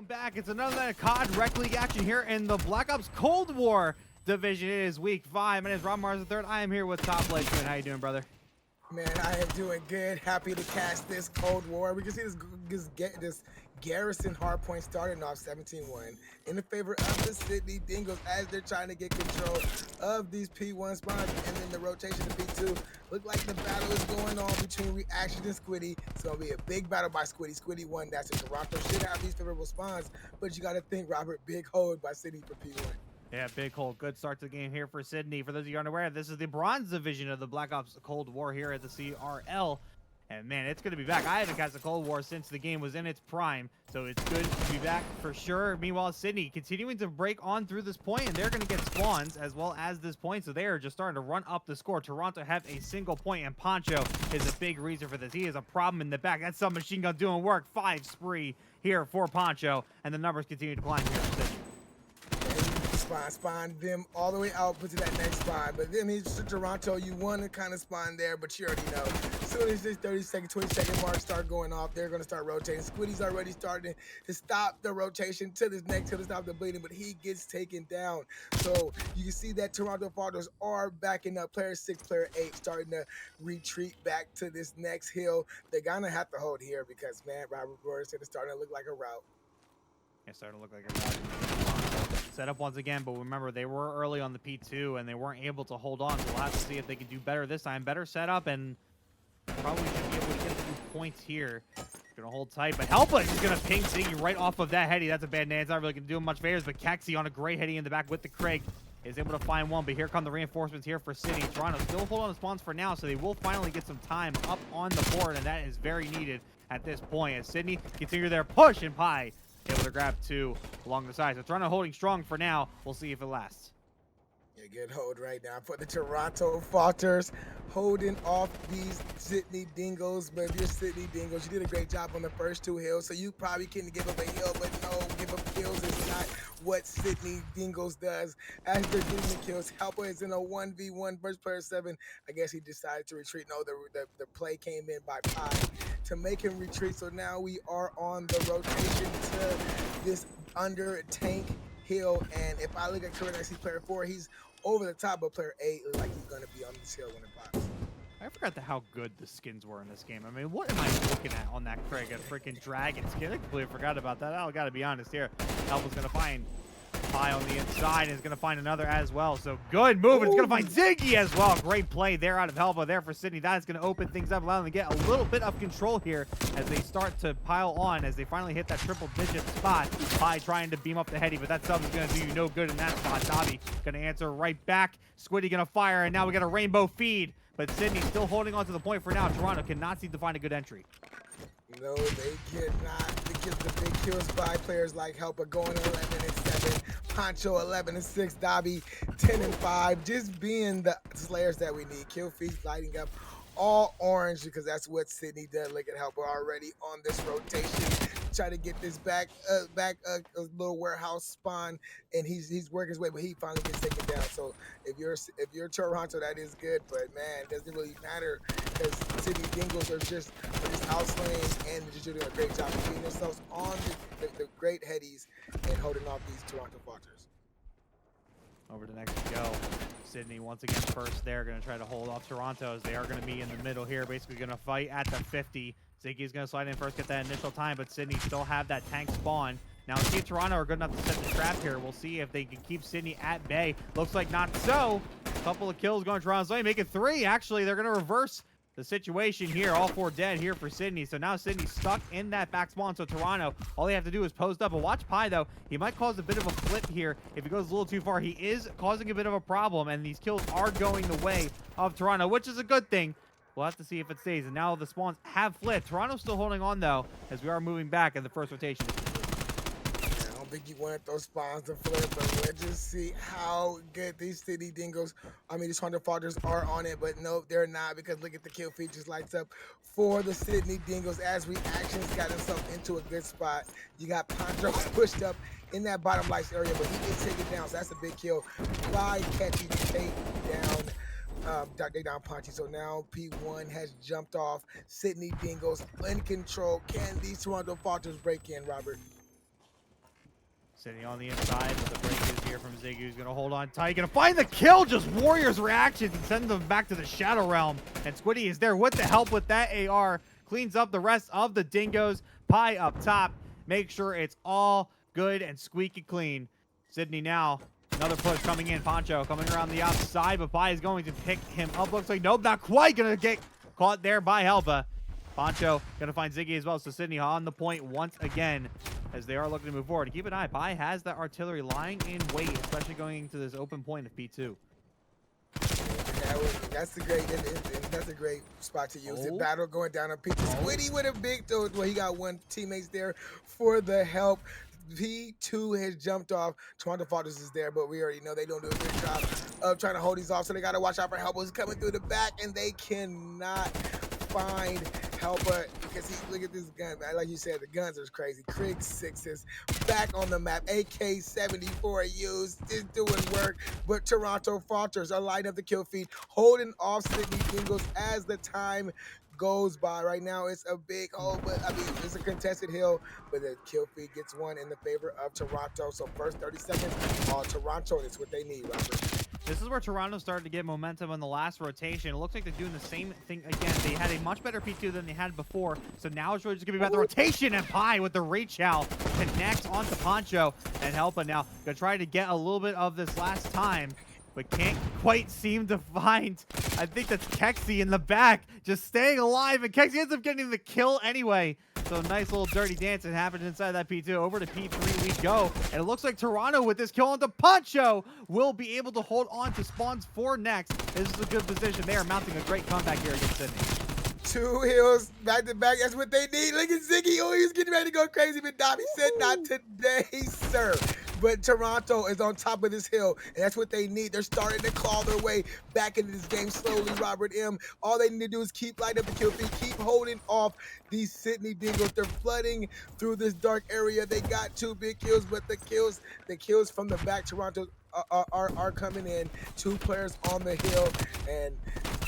Back. It's another night of COD Rec League action here in the Black Ops Cold War division. It is week 5. My name is Rob Mars III. I am here with Top Placement. How you doing, brother? Man, I am doing good. Happy to cast this Cold War. We can see this Garrison hardpoint starting off 17-1 in the favor of the Sydney Dingoes as they're trying to get control of these P1 spawns, and then the rotation to P2. Look like the battle is going on between Reaction and Squiddy. It's going to be a big battle by Squiddy. Squiddy won. That's in Toronto. Should have these favorable spawns, but you got to think, Robert, big hold by Sydney for P1. Yeah, big hold. Good start to the game here for Sydney. For those of you unaware, this is the Bronze division of the Black Ops Cold War here at the CRL. And man, it's going to be back. I haven't cast a Cold War since the game was in its prime, so it's good to be back for sure. Meanwhile, Sydney continuing to break on through this point, and they're going to get spawns as well as this point, so they are just starting to run up the score. Toronto have a single point, and Poncho is a big reason for this. He is a problem in the back. That's submachine gun doing work. 5 spree here for Poncho, and the numbers continue to climb here for Sydney. Spawn them all the way out to that next spawn. But then it's Toronto, you want to kind of spawn there, but you already know. As soon as this 30-second, 20-second mark start going off, they're going to start rotating. Squiddy's already starting to stop the rotation to this next, to stop the bleeding, but he gets taken down. So you can see that Toronto Falters are backing up. Player 6, player 8 starting to retreat back to this next hill. They're going to have to hold here because, man, Robert Boris said it's starting to look like a rout. It's starting to look like a rout. Set up once again, but remember they were early on the P2 and they weren't able to hold on, so we'll have to see if they can do better this time. Better setup, and probably should be able to get a few points here. Gonna hold tight, but Helpa is gonna ping Ziggy right off of that heady. That's a bad name. It's not really gonna do him much favors, but Kaxi on a great heady in the back with the Craig is able to find one, but here come the reinforcements here for City. Toronto still hold on to spawns for now, so they will finally get some time up on the board, and that is very needed at this point as Sydney continue their push, and Pi able to grab 2 along the side. So Toronto holding strong for now. We'll see if it lasts. Yeah, good hold right now for the Toronto Falters, holding off these Sydney Dingoes. But if you're Sydney Dingoes, you did a great job on the first 2 hills, so you probably couldn't give up a hill, but no, give up kills is not what Sydney Dingoes does. As they're getting the kills, Helper is in a 1v1 versus player 7. I guess he decided to retreat. No, the play came in by Pi to make him retreat, so now we are on the rotation to this under tank hill, and if I look at current, I see player 4, he's over the top, but player 8 looks like he's going to be on this hill when it pops. I forgot how good the skins were in this game. I mean, what am I looking at on that Craig? A freaking dragon skin? I completely forgot about that. I gotta be honest here. Helpa's gonna find Pi on the inside, and is gonna find another as well. So good move. It's gonna find Ziggy as well. Great play there out of Helpa there for Sydney. That is gonna open things up, allowing them to get a little bit of control here as they start to pile on, as they finally hit that triple-digit spot. Pi trying to beam up the heady, but that sub is gonna do you no good in that spot. Dobby gonna answer right back. Squiddy gonna fire, and now we got a rainbow feed. But Sydney still holding on to the point for now. Toronto cannot seem to find a good entry. No, they cannot, because the big kills by players like Helper going 11-7, Poncho 11-6, Dobby 10-5, just being the slayers that we need. Kill feeds lighting up all orange because that's what Sydney did. Look at Helper already on this rotation. Try to get this back a little warehouse spawn, and he's working his way, but he finally gets taken down. So if you're Toronto, that is good, but man, it doesn't really matter because Sydney Dingoes are just outslaying and just doing a great job of getting themselves on the great headies and holding off these Toronto Falters. Over to next to go. Sydney once again first there, going to try to hold off Toronto as they are going to be in the middle here, basically going to fight at the 50. Ziggy's going to slide in first, get that initial time, but Sydney still have that tank spawn. Now, see if Toronto are good enough to set the trap here. We'll see if they can keep Sydney at bay. Looks like not so. A couple of kills going Toronto's way, make it 3. Actually, they're going to reverse the situation here. All 4 dead here for Sydney. So now Sydney's stuck in that back spawn. So Toronto, all they have to do is post up. But watch Pi, though. He might cause a bit of a flip here if he goes a little too far. He is causing a bit of a problem, and these kills are going the way of Toronto, which is a good thing. We'll have to see if it stays. And now the spawns have flipped. Toronto's still holding on, though, as we are moving back, and the first rotation is complete. I don't think you wanted those spawns to flip, but let's just see how good these Sydney Dingoes, these Toronto Falters are on it, but no, they're not, because look at the kill feed just lights up for the Sydney Dingoes as Reactions got himself into a good spot. You got Poncho pushed up in that bottom lights area, but he gets taken down, so that's a big kill by Catchy to take down they down Punchy. So now P1 has jumped off. Sydney Dingoes in control. Can these Toronto Falters break in, Robert? Sitting on the inside, but the break is here from Ziggy, who's going to hold on tight. Going to find the kill, just Warriors' reactions and send them back to the Shadow Realm. And Squiddy is there with the help with that AR. Cleans up the rest of the Dingoes. Pie up top. Make sure it's all good and squeaky clean. Sydney now. Another push coming in. Poncho coming around the outside, but Pie is going to pick him up. Looks like, nope, not quite going to get caught there by Helpa. Poncho going to find Ziggy as well. So Sydney on the point once again as they are looking to move forward. Keep an eye. Pie has that artillery lying in wait, especially going into this open point of P2. That's a great spot to use. The battle going down on P2. Squiddy with a big throw. Well, he got one teammates there for the help. P2 has jumped off. Toronto Falters is there, but we already know they don't do a good job of trying to hold these off, so they got to watch out for Helpa coming through the back, and they cannot find Helpa because look at this gun, man. Like you said, the guns are crazy. Krieg 6s back on the map. AK-74 used, is doing work, but Toronto Falters are lighting up the kill feed, holding off Sydney Dingoes as the time goes by. Right now it's a big hole, but I mean it's a contested hill, but the kill feed gets one in the favor of Toronto. So first 30 seconds, all Toronto, that's what they need, Robert. This is where Toronto started to get momentum in the last rotation. It looks like they're doing the same thing again. They had a much better P2 than they had before, so now it's really just gonna be about the rotation, and Pie with the reach out connects onto Poncho, and Helpa now gonna try to get a little bit of this last time, but can't quite seem to find, I think that's Kexi in the back, just staying alive, and Kexi ends up getting the kill anyway. So nice little dirty dance that happened inside that P2. Over to P3 we go, and it looks like Toronto with this kill onto Poncho will be able to hold on to spawns for next. This is a good position. They are mounting a great comeback here against Sydney. 2 hills back to back, that's what they need. Look at Ziggy, oh, he's getting ready to go crazy, but Dobby said not today, sir. But Toronto is on top of this hill, and that's what they need. They're starting to claw their way back into this game slowly, Robert M. All they need to do is keep lighting up the kill feed, keep holding off these Sydney Dingoes. They're flooding through this dark area. They got 2 big kills, but the kills from the back, Toronto are coming in. 2 players on the hill, and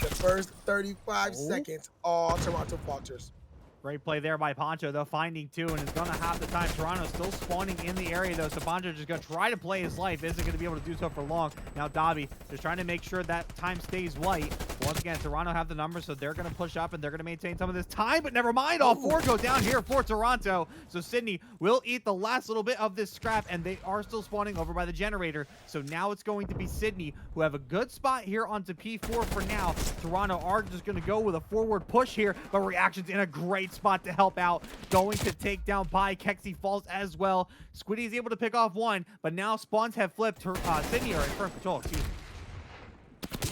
the first 35 seconds, all Toronto Falters. Great play there by Poncho, though, finding 2, and is going to have the time. Toronto's still spawning in the area, though, so Poncho just going to try to play his life. Isn't going to be able to do so for long. Now Dobby just trying to make sure that time stays white. Once again, Toronto have the numbers, so they're going to push up, and they're going to maintain some of this time, but never mind. All 4 go down here for Toronto. So Sydney will eat the last little bit of this scrap, and they are still spawning over by the generator. So now it's going to be Sydney, who have a good spot here onto P4 for now. Toronto are just going to go with a forward push here, but Reaction's in a great spot to help out, going to take down Pie. Kexi falls as well. Squiddy is able to pick off 1, but now spawns have flipped. Sydney are in firm control, excuse me.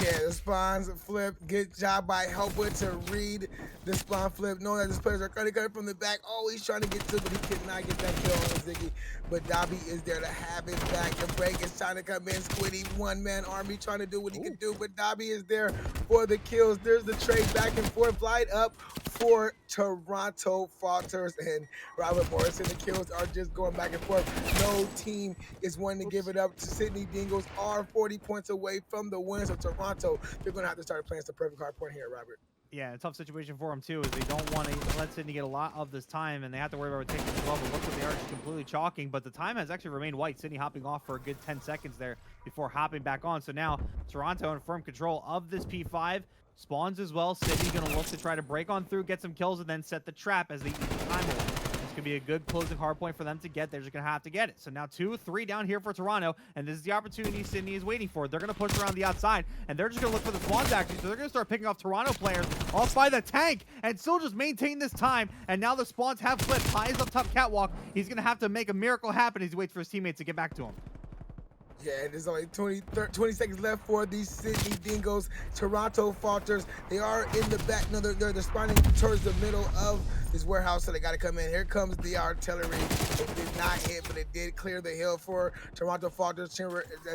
Yeah, the spawns flip. Good job by Helpa to read the spawn flip, knowing that his players are going to come from the back. Oh, he's trying to get to, but he could not get that kill on Ziggy. But Dobby is there to have it back. The break is trying to come in. Squiddy, one-man army, trying to do what he can do, but Dobby is there for the kills. There's the trade back and forth. Light up for Toronto Falters, and Robert Morrison. The kills are just going back and forth. No team is wanting to give it up to Sydney Dingoes. Are 40 points away from the winners of Toronto. They're going to have to start playing some perfect hard point here, Robert. Yeah, a tough situation for them, too, is they don't want to let Sydney get a lot of this time, and they have to worry about taking as well, but look what they are just completely chalking, but the time has actually remained white. Sydney hopping off for a good 10 seconds there before hopping back on. So now Toronto in firm control of this P5. Spawns as well. Sydney going to look to try to break on through, get some kills, and then set the trap as they eat the time away. This could be a good closing hard point for them to get. They're just going to have to get it. So now 2-3 down here for Toronto, and this is the opportunity Sydney is waiting for. They're going to push around the outside, and they're just going to look for the spawns actually. So they're going to start picking off Toronto players off by the tank and still just maintain this time. And now the spawns have flipped. Pie is up top catwalk. He's going to have to make a miracle happen as he waits for his teammates to get back to him. Yeah, there's only 20 seconds left for these Sydney Dingoes. Toronto Falters, they are in the back. No, they're spawning towards the middle of this warehouse, so they got to come in. Here comes the artillery. It did not hit, but it did clear the hill for Toronto Falters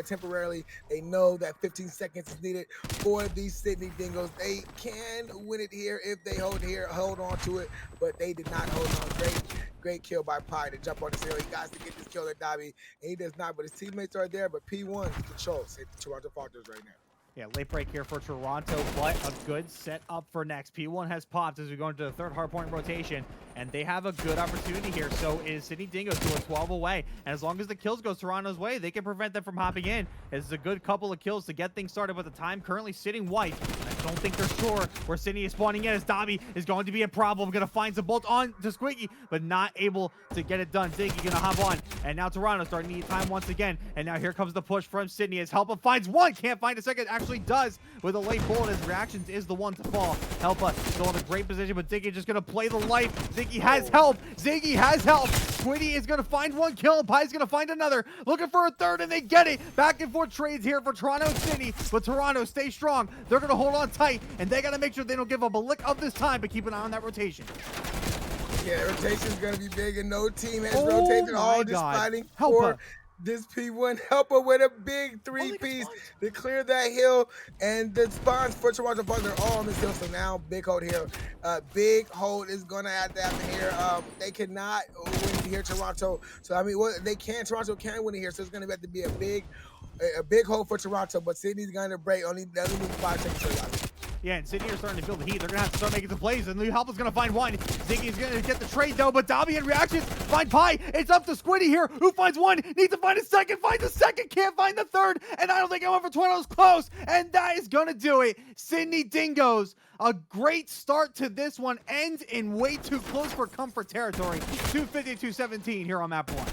temporarily. They know that 15 seconds is needed for these Sydney Dingoes. They can win it here if they hold on to it, but they did not hold on. Great kill by Pie to jump on this hill. He got to get this kill at Dobby, and he does not, but his teammates are there, but P1 controls Toronto Falters right now. Yeah, late break here for Toronto, but a good setup for next. P1 has popped as we go into the third hardpoint rotation, and they have a good opportunity here. So is Sydney Dingoes to a 12 away, and as long as the kills goes Toronto's way, they can prevent them from hopping in. This is a good couple of kills to get things started, but the time currently sitting white. I don't think they're sure where Sydney is spawning in, as Dobby is going to be a problem. Going to find some bolt on to Squiggy, but not able to get it done. Ziggy going to hop on, and now Toronto starting to need time once again, and now here comes the push from Sydney as Helpa finds one, can't find a second, actually does with a late bullet. His reactions is the one to fall. Helpa still in a great position, but Ziggy just gonna play the life. Ziggy has help. Ziggy has help. Squiddy is gonna find one kill. Pie's gonna find another. Looking for a third, and they get it. Back and forth trades here for Toronto and Sydney, but Toronto stay strong. They're gonna hold on tight, and they gotta make sure they don't give up a lick of this time, but keep an eye on that rotation. Yeah, rotation's gonna be big, and no team has rotated, all just fighting for this P1 Helper with a big three-piece to clear that hill, and the spawns for Toronto Falters are all on this hill. So now big hold here. Big hold is gonna have to happen here. They cannot win here, Toronto. So I mean, they can. Toronto can win it here. So it's gonna have to be a big hold for Toronto. But Sydney's gonna break. Only need 5 seconds. Yeah, and Sydney are starting to feel the heat. They're going to have to start making some plays, and Lee Helpa's going to find one. Ziggy's going to get the trade, though, but Dobby in reactions find Pie. It's up to Squiddy here, who finds one, needs to find a second, finds a second, can't find the third, and I don't think anyone for Toronto's close, and that is going to do it. Sydney Dingoes, a great start to this one, ends in way too close for comfort territory. 250-217 here on map 1.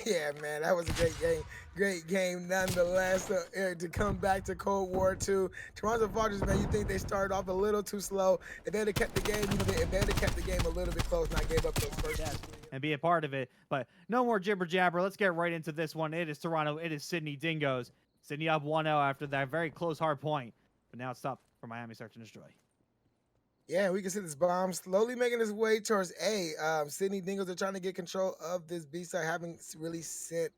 Yeah, man, that was a great game nonetheless. To come back to Cold War 2, Toronto Falters, man, you think they started off a little too slow. If they'd have kept the game, a little bit close, and I gave up those first and be a part of it. But no more jibber jabber. Let's get right into this one. It is Toronto. It is Sydney Dingoes. Sydney up 1-0 after that very close hard point, but now it's up for Miami Search and Destroy. Yeah, we can see this bomb slowly making its way towards A. Sydney Dingoes are trying to get control of this B side, haven't really sent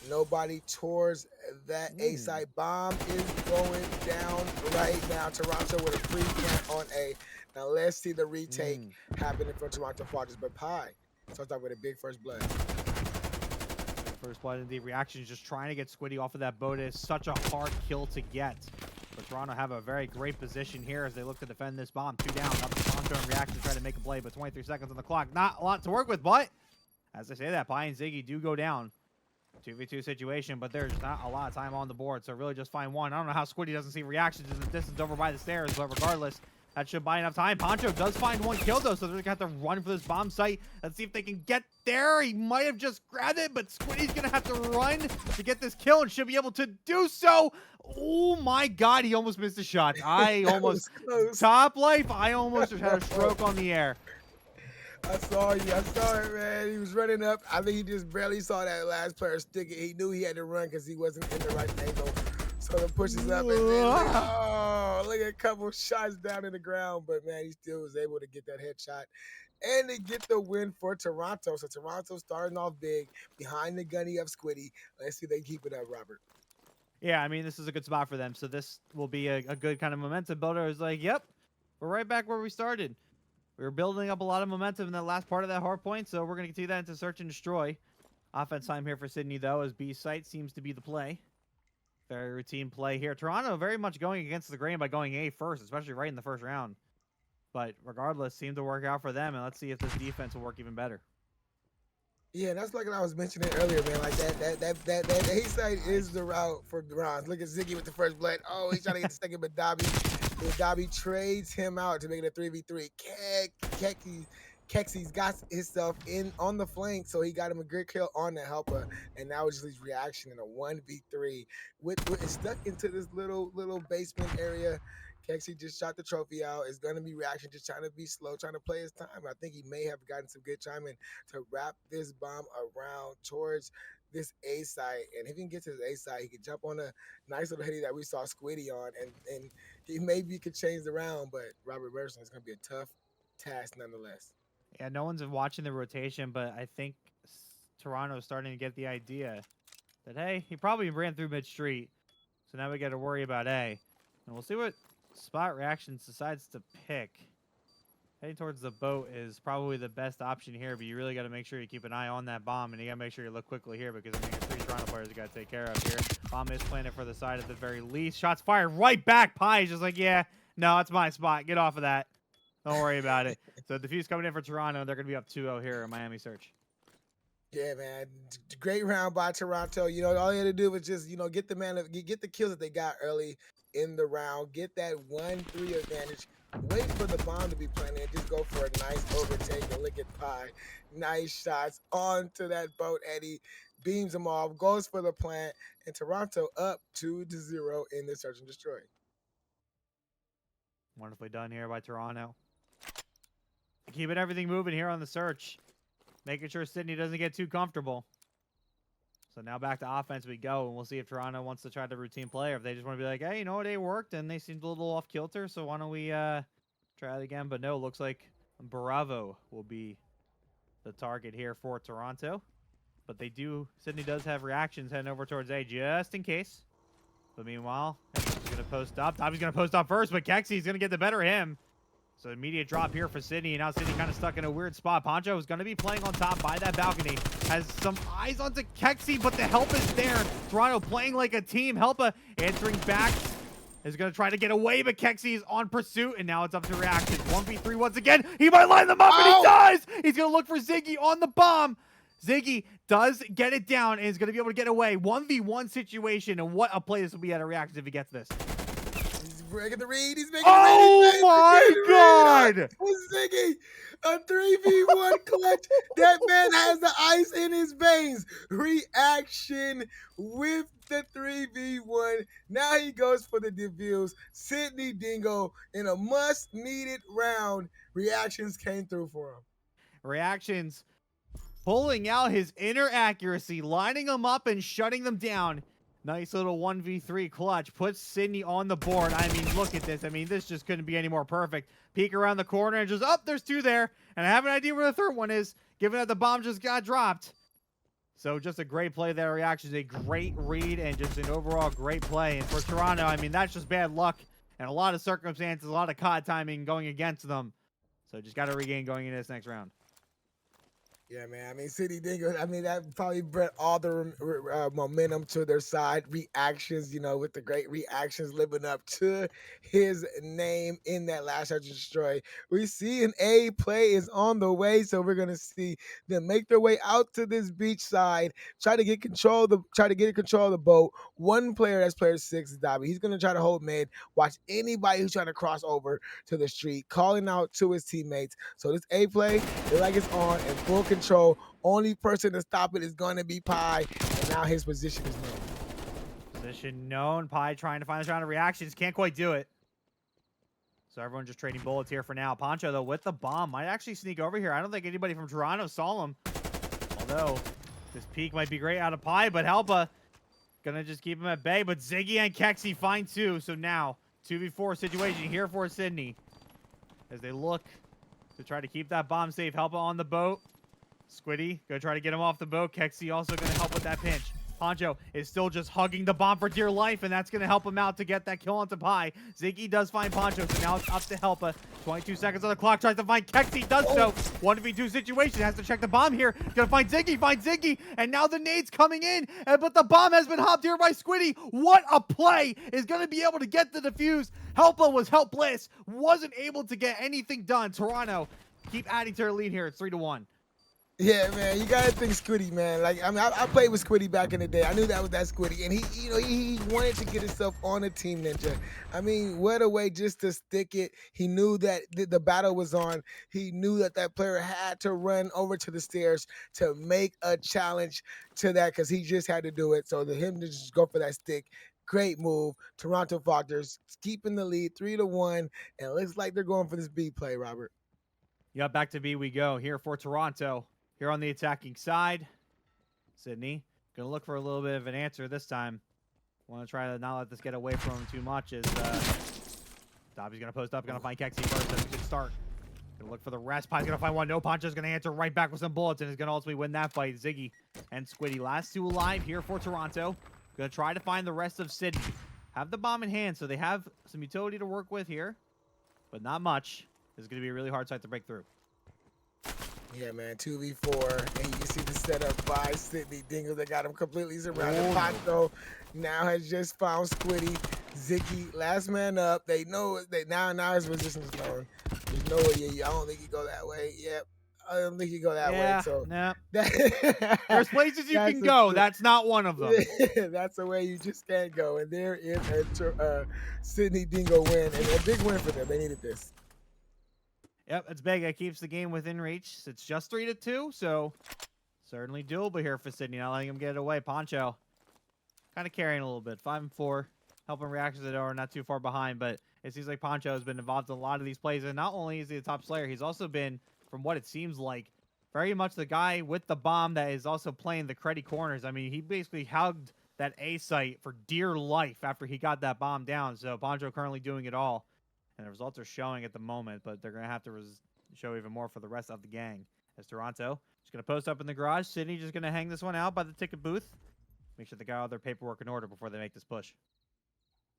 nobody towards that A side. Bomb is going down right now. Toronto with a free plant on A. Now let's see the retake happening for Toronto Falters. But Pie starts off with a big first blood. First blood in the reaction, just trying to get Squiddy off of that boat. It is such a hard kill to get. But Toronto have a very great position here as they look to defend this bomb. 2 down. Up to Toronto in reaction to try to make a play, but 23 seconds on the clock. Not a lot to work with, but as I say that, Pie and Ziggy do go down. 2v2 situation, but there's not a lot of time on the board, so really just find one. I don't know how Squiddy doesn't see reactions in the distance over by the stairs, but regardless, that should buy enough time. Poncho does find one kill, though, so they're going to have to run for this bomb site. Let's see if they can get there. He might have just grabbed it, but Squiddy's going to have to run to get this kill and should be able to do so. Oh, my God. He almost missed a shot. I almost... Top life. I almost just had a stroke on the air. I saw you. I saw it, man. He was running up. I think he just barely saw that last player stick it. He knew he had to run because he wasn't in the right angle. So the pushes up, and then look at a couple shots down in the ground. But, man, he still was able to get that headshot and to get the win for Toronto. So Toronto starting off big behind the gunny of Squiddy. Let's see if they keep it up, Robert. Yeah, I mean, this is a good spot for them. So this will be a good kind of momentum builder. It's like, yep, we're right back where we started. We were building up a lot of momentum in that last part of that hard point, so we're going to continue that into search and destroy. Offense time here for Sydney, though, as B site seems to be the play. Very routine play here. Toronto very much going against the grain by going A first, especially right in the first round. But regardless, seemed to work out for them, and let's see if this defense will work even better. Yeah, that's like what I was mentioning earlier, man. Like that A side is the route for Bronze. Look at Ziggy with the first blood. Oh, he's trying to get the second, but Dobby trades him out to make it a 3v3. Kexy's got himself in on the flank, so he got him a good kill on the helper, and now it's just his reaction in a 1v3 with stuck into this little basement area. Kexy just shot the trophy out. It's going to be reaction, just trying to be slow, trying to play his time. I think he may have gotten some good timing to wrap this bomb around towards this A side. And if he can get to his A side, he can jump on a nice little hitty that we saw Squiddy on, and he maybe could change the round, but Robert Burson is going to be a tough task nonetheless. Yeah, no one's been watching the rotation, but I think Toronto's starting to get the idea that, hey, he probably ran through mid-street, so now we got to worry about A. And we'll see what Spot Reactions decides to pick. Heading towards the boat is probably the best option here, but you really got to make sure you keep an eye on that bomb, and you got to make sure you look quickly here because I mean, you're 3 Toronto players you got to take care of here. Bomb is planted for the side at the very least. Shots fired right back. Pi is just like, yeah, no, it's my spot. Get off of that. Don't worry about it. So defuse coming in for Toronto. They're going to be up 2-0 here in Miami Search. Yeah, man, great round by Toronto. You know, all you had to do was just, you know, get the kills that they got early in the round, get that 1-3 advantage, wait for the bomb to be planted, and just go for a nice overtake and lick it Pi. Nice shots onto that boat. Eddie beams them off, goes for the plant, and Toronto up 2-0 in the search and destroy. Wonderfully done here by Toronto. Keeping everything moving here on the search. Making sure Sydney doesn't get too comfortable. So now back to offense we go, and we'll see if Toronto wants to try the routine play, or if they just want to be like, hey, you know what, it worked, and they seemed a little off kilter, so why don't we try it again? But no, looks like Bravo will be the target here for Toronto. But Sydney does have reactions heading over towards A just in case. But meanwhile, he's going to post up. Dobby's going to post up first, but Kexy's going to get the better of him. So immediate drop here for Sydney, and now Sydney kind of stuck in a weird spot. Poncho is going to be playing on top by that balcony. Has some eyes onto Kexy, but the help is there. Toronto playing like a team. Helpa answering back. Is going to try to get away, but Kexy is on pursuit, and now it's up to reactions. 1v3 once again. He might line them up, and he does! He's going to look for Ziggy on the bomb. Ziggy does get it down and is going to be able to get away. 1v1 situation, and what a play this will be out of reactions if he gets this. He's breaking the read. He's making oh my God! Ziggy, a 3v1 clutch. That man has the ice in his veins. Reaction with the 3v1. Now he goes for the defuse. Sydney Dingo in a much-needed round. Reactions came through for him. Reactions pulling out his inner accuracy, lining them up and shutting them down. Nice little 1v3 clutch. Puts Sydney on the board. I mean, look at this. I mean, this just couldn't be any more perfect. Peek around the corner and just, there's two there. And I have an idea where the third one is, given that the bomb just got dropped. So just a great play there. Reactions, a great read, and just an overall great play. And for Toronto, I mean, that's just bad luck. And a lot of circumstances, a lot of COD timing going against them. So just got to regain going into this next round. Yeah, man. I mean, Sydney Dingoes, I mean, that probably brought all the momentum to their side. Reactions, you know, with the great reactions living up to his name in that last search and destroy. We see an A play is on the way, so we're gonna see them make their way out to this beach side, try to get control of the boat. One player, that's player 6, is Dobby. He's gonna try to hold mid, watch anybody who's trying to cross over to the street, calling out to his teammates. So this A play, they like it's on and full control. Only person to stop it is going to be Pi, and now his position is known. Position known. Pi trying to find this round of reactions. Can't quite do it. So everyone just trading bullets here for now. Poncho, though, with the bomb, might actually sneak over here. I don't think anybody from Toronto saw him. Although, this peek might be great out of Pi, but Helpa gonna just keep him at bay. But Ziggy and Kexy find two. So now, 2v4 situation here for Sydney. As they look to try to keep that bomb safe. Helpa on the boat. Squiddy, gonna try to get him off the boat. Kexy also gonna help with that pinch. Poncho is still just hugging the bomb for dear life, and that's gonna help him out to get that kill onto Pi. Ziggy does find Poncho, so now it's up to Helpa. 22 seconds on the clock, tries to find Kexy, does so. 1v2 situation, has to check the bomb here. Gonna find Ziggy, and now the nade's coming in, but the bomb has been hopped here by Squiddy. What a play! Is gonna be able to get the defuse. Helpa was helpless, wasn't able to get anything done. Toronto keep adding to their lead here. It's 3-1. Yeah, man, you gotta think Squiddy, man. Like, I mean, I played with Squiddy back in the day. I knew that was that Squiddy, and he wanted to get himself on a Team Ninja. I mean, what a way just to stick it. He knew that the battle was on. He knew that that player had to run over to the stairs to make a challenge to that, because he just had to do it. So him to just go for that stick. Great move. Toronto Falters keeping the lead 3-1, and it looks like they're going for this B play, Robert. Yeah, back to B we go here for Toronto. Here on the attacking side, Sydney gonna look for a little bit of an answer this time. Want to try to not let this get away from him too much. As Dobby's gonna post up, gonna find Kexy first. That's a good start. Gonna look for the rest. Pi's gonna find one. No, Poncho's gonna answer right back with some bullets and is gonna ultimately win that fight. Ziggy and Squiddy, last two alive here for Toronto. Gonna try to find the rest of Sydney. Have the bomb in hand, so they have some utility to work with here, but not much. This is gonna be a really hard site to break through. Yeah, man, 2v4, and you see the setup by Sydney Dingoes. They got him completely surrounded. Oh. Poncho now has just found Squiddy. Ziggy, last man up. They know that now his position is known. There's no way. I don't think he go that way. Yep, I don't think he go that way. Yeah, So no. that, There's places you that's can go. a, That's not one of them. that's a way you just can't go. And there is a Sydney Dingo win, and a big win for them. They needed this. Yep, it's big. It keeps the game within reach. It's just 3-2, so certainly doable here for Sydney. Not letting him get it away. Poncho kind of carrying a little bit. 5-4, helping reactions that are not too far behind. But it seems like Poncho has been involved in a lot of these plays. And not only is he the top slayer, he's also been, from what it seems like, very much the guy with the bomb that is also playing the cruddy corners. I mean, he basically hugged that A site for dear life after he got that bomb down. So Poncho currently doing it all. And the results are showing at the moment, but they're going to have to show even more for the rest of the gang. As Toronto just going to post up in the garage. Sydney just going to hang this one out by the ticket booth. Make sure they got all their paperwork in order before they make this push.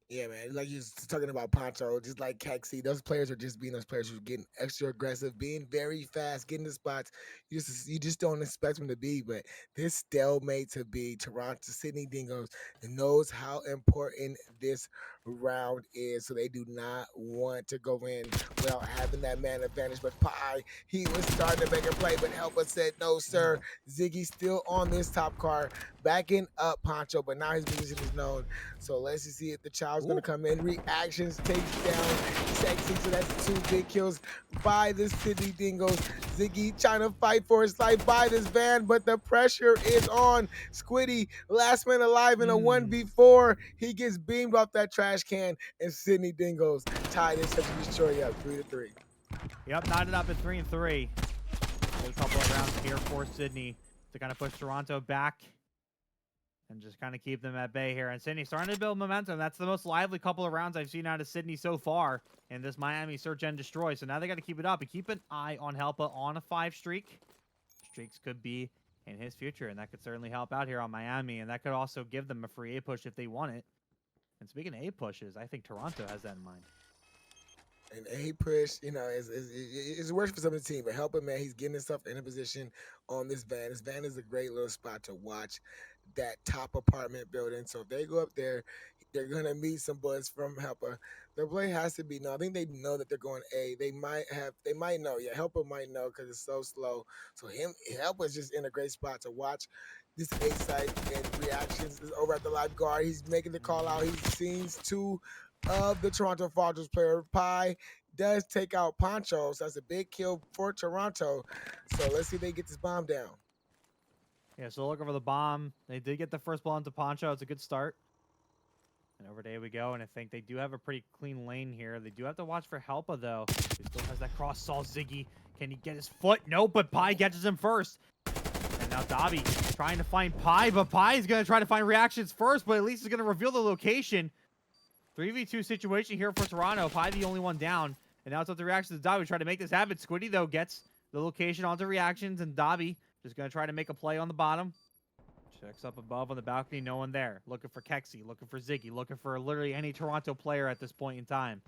Yeah, man. Like you was talking about Poncho, just like Kexi, those players are just being those players who are getting extra aggressive, being very fast, getting the spots. You just don't expect them to be. But this stalemate to be Toronto Sydney Dingoes knows how important this round is. So they do not want to go in without having that man advantage. But Pi, he was starting to make a play, but Helper said, no, sir. Ziggy still on this top car, backing up Poncho, but now his position is known. So let's see if the child's going to come in. Reactions takes down Sexy. So that's 2 big kills by the Sydney Dingoes. Ziggy trying to fight for his life by this van, but the pressure is on. Squiddy, last man alive in a 1v4. He gets beamed off that trash can, and Sydney Dingoes tie this search and destroy up 3-3. Yep, knotted up at 3-3. A couple of rounds here for Sydney to kind of push Toronto back and just kind of keep them at bay here. And Sydney starting to build momentum. That's the most lively couple of rounds I've seen out of Sydney so far in this Miami search and destroy. So now they got to keep it up and keep an eye on Helpa on a 5 streak. Streaks could be in his future, and that could certainly help out here on Miami. And that could also give them a free A push if they want it. And speaking of A pushes, I think Toronto has that in mind. And A push, you know, is worse for some of the team, but help him, man. He's getting himself in a position on this van. This van is a great little spot to watch that top apartment building. So if they go up there, they're gonna meet some bullets from Helper. Their play has to be no. I think they know that they're going A. They might know. Yeah, Helper might know because it's so slow. So Helper's just in a great spot to watch this A site, and reactions is over at the lifeguard. He's making the call out. He sees 2 of the Toronto Falters player. Pi does take out Poncho, so that's a big kill for Toronto. So let's see if they get this bomb down. Yeah, so looking for the bomb. They did get the first ball into Poncho. It's a good start. And over there we go. And I think they do have a pretty clean lane here. They do have to watch for Helpa, though. He still has that cross saw Ziggy. Can he get his foot? No, but Pi catches him first. And now Dobby trying to find Pi, but Pi is going to try to find reactions first, but at least he's going to reveal the location. 3v2 situation here for Toronto. Pi the only one down. And now it's up to reactions to Dobby. Try to make this happen. Squiddy, though, gets the location onto reactions, and Dobby just going to try to make a play on the bottom. Checks up above on the balcony. No one there. Looking for Kexi. Looking for Ziggy. Looking for literally any Toronto player at this point in time.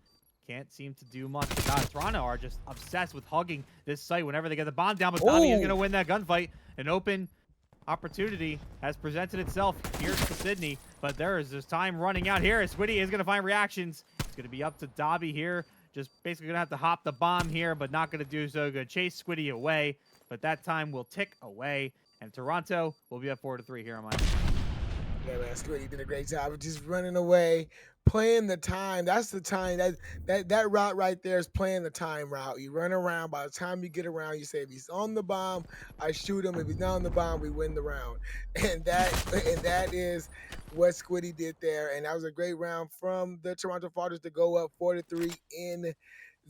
Can't seem to do much. But God, Toronto are just obsessed with hugging this site whenever they get the bomb down. But Dobby is going to win that gunfight. An open opportunity has presented itself here to Sydney. But there is this time running out here. Squiddy is going to find reactions. It's going to be up to Dobby here. Just basically going to have to hop the bomb here, but not going to do so good. Chase Squiddy away. But that time will tick away, and Toronto will be up 4-3 here on my. Yeah, man, Squiddy did a great job of just running away, playing the time. That's the time. That route right there is playing the time route. You run around. By the time you get around, you say, if he's on the bomb, I shoot him. If he's not on the bomb, we win the round. And that is what Squiddy did there. And that was a great round from the Toronto Falters to go up 4-3 in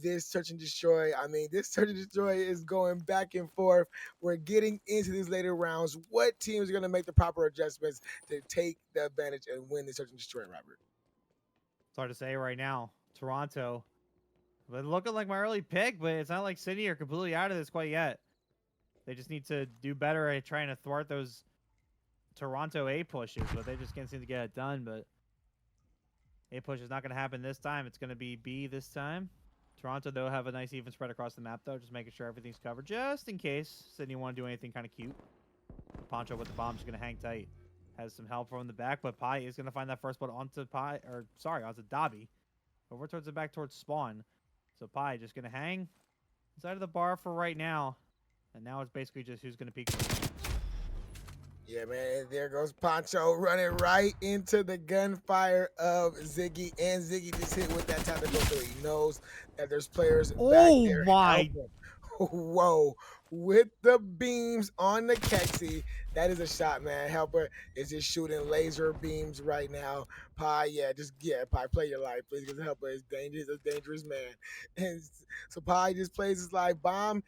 this search and destroy. I mean, this search and destroy is going back and forth. We're getting into these later rounds. What teams are going to make the proper adjustments to take the advantage and win the search and destroy, Robert? It's hard to say right now. Toronto, but looking like my early pick, but it's not like Sydney are completely out of this quite yet. They just need to do better at trying to thwart those Toronto A pushes, but they just can't seem to get it done. But A push is not going to happen this time. It's going to be B this time. Toronto, though, have a nice even spread across the map, though, just making sure everything's covered, just in case Sydney want to do anything kind of cute. Poncho with the bomb's going to hang tight. Has some help from the back, but Pi is going to find that first blood onto onto Dobby. Over towards the back towards Spawn. So Pi just going to hang inside of the bar for right now. And now it's basically just who's going to peek. Yeah, man, there goes Poncho running right into the gunfire of Ziggy, and Ziggy just hit with that tactical, so he knows that there's players back there. Oh my! Whoa, with the beams on the Kexi, that is a shot, man. Helper is just shooting laser beams right now. Pi, Pi, play your life, please, because Helper is dangerous, a dangerous man. And so Pi just plays his life. Bomb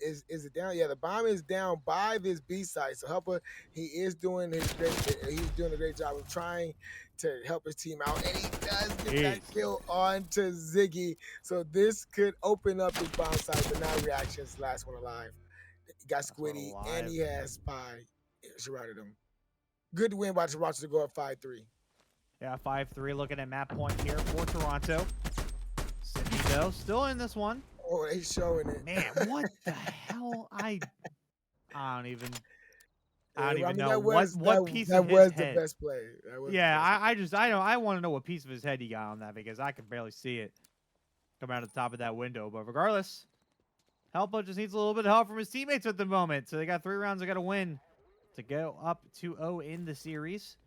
is it down? Yeah, the bomb is down by this B side. So Helper, he's doing a great job of trying to help his team out, and he does get that kill onto Ziggy. So this could open up his bomb side, but now reactions, last one alive. He got Squiddy, and he has Pi surrounded him. Good win by Toronto to go up 5-3. Yeah, 5-3. Looking at map point here for Toronto. Sydney, though, still in this one. Oh, they showing it. Man, what the hell? I don't even know what piece of his head. That was the best play. I want to know what piece of his head he got on that, because I can barely see it come out of the top of that window. But regardless, Helpa just needs a little bit of help from his teammates at the moment. So they got 3 rounds they got to win to go up 2-0 in the series.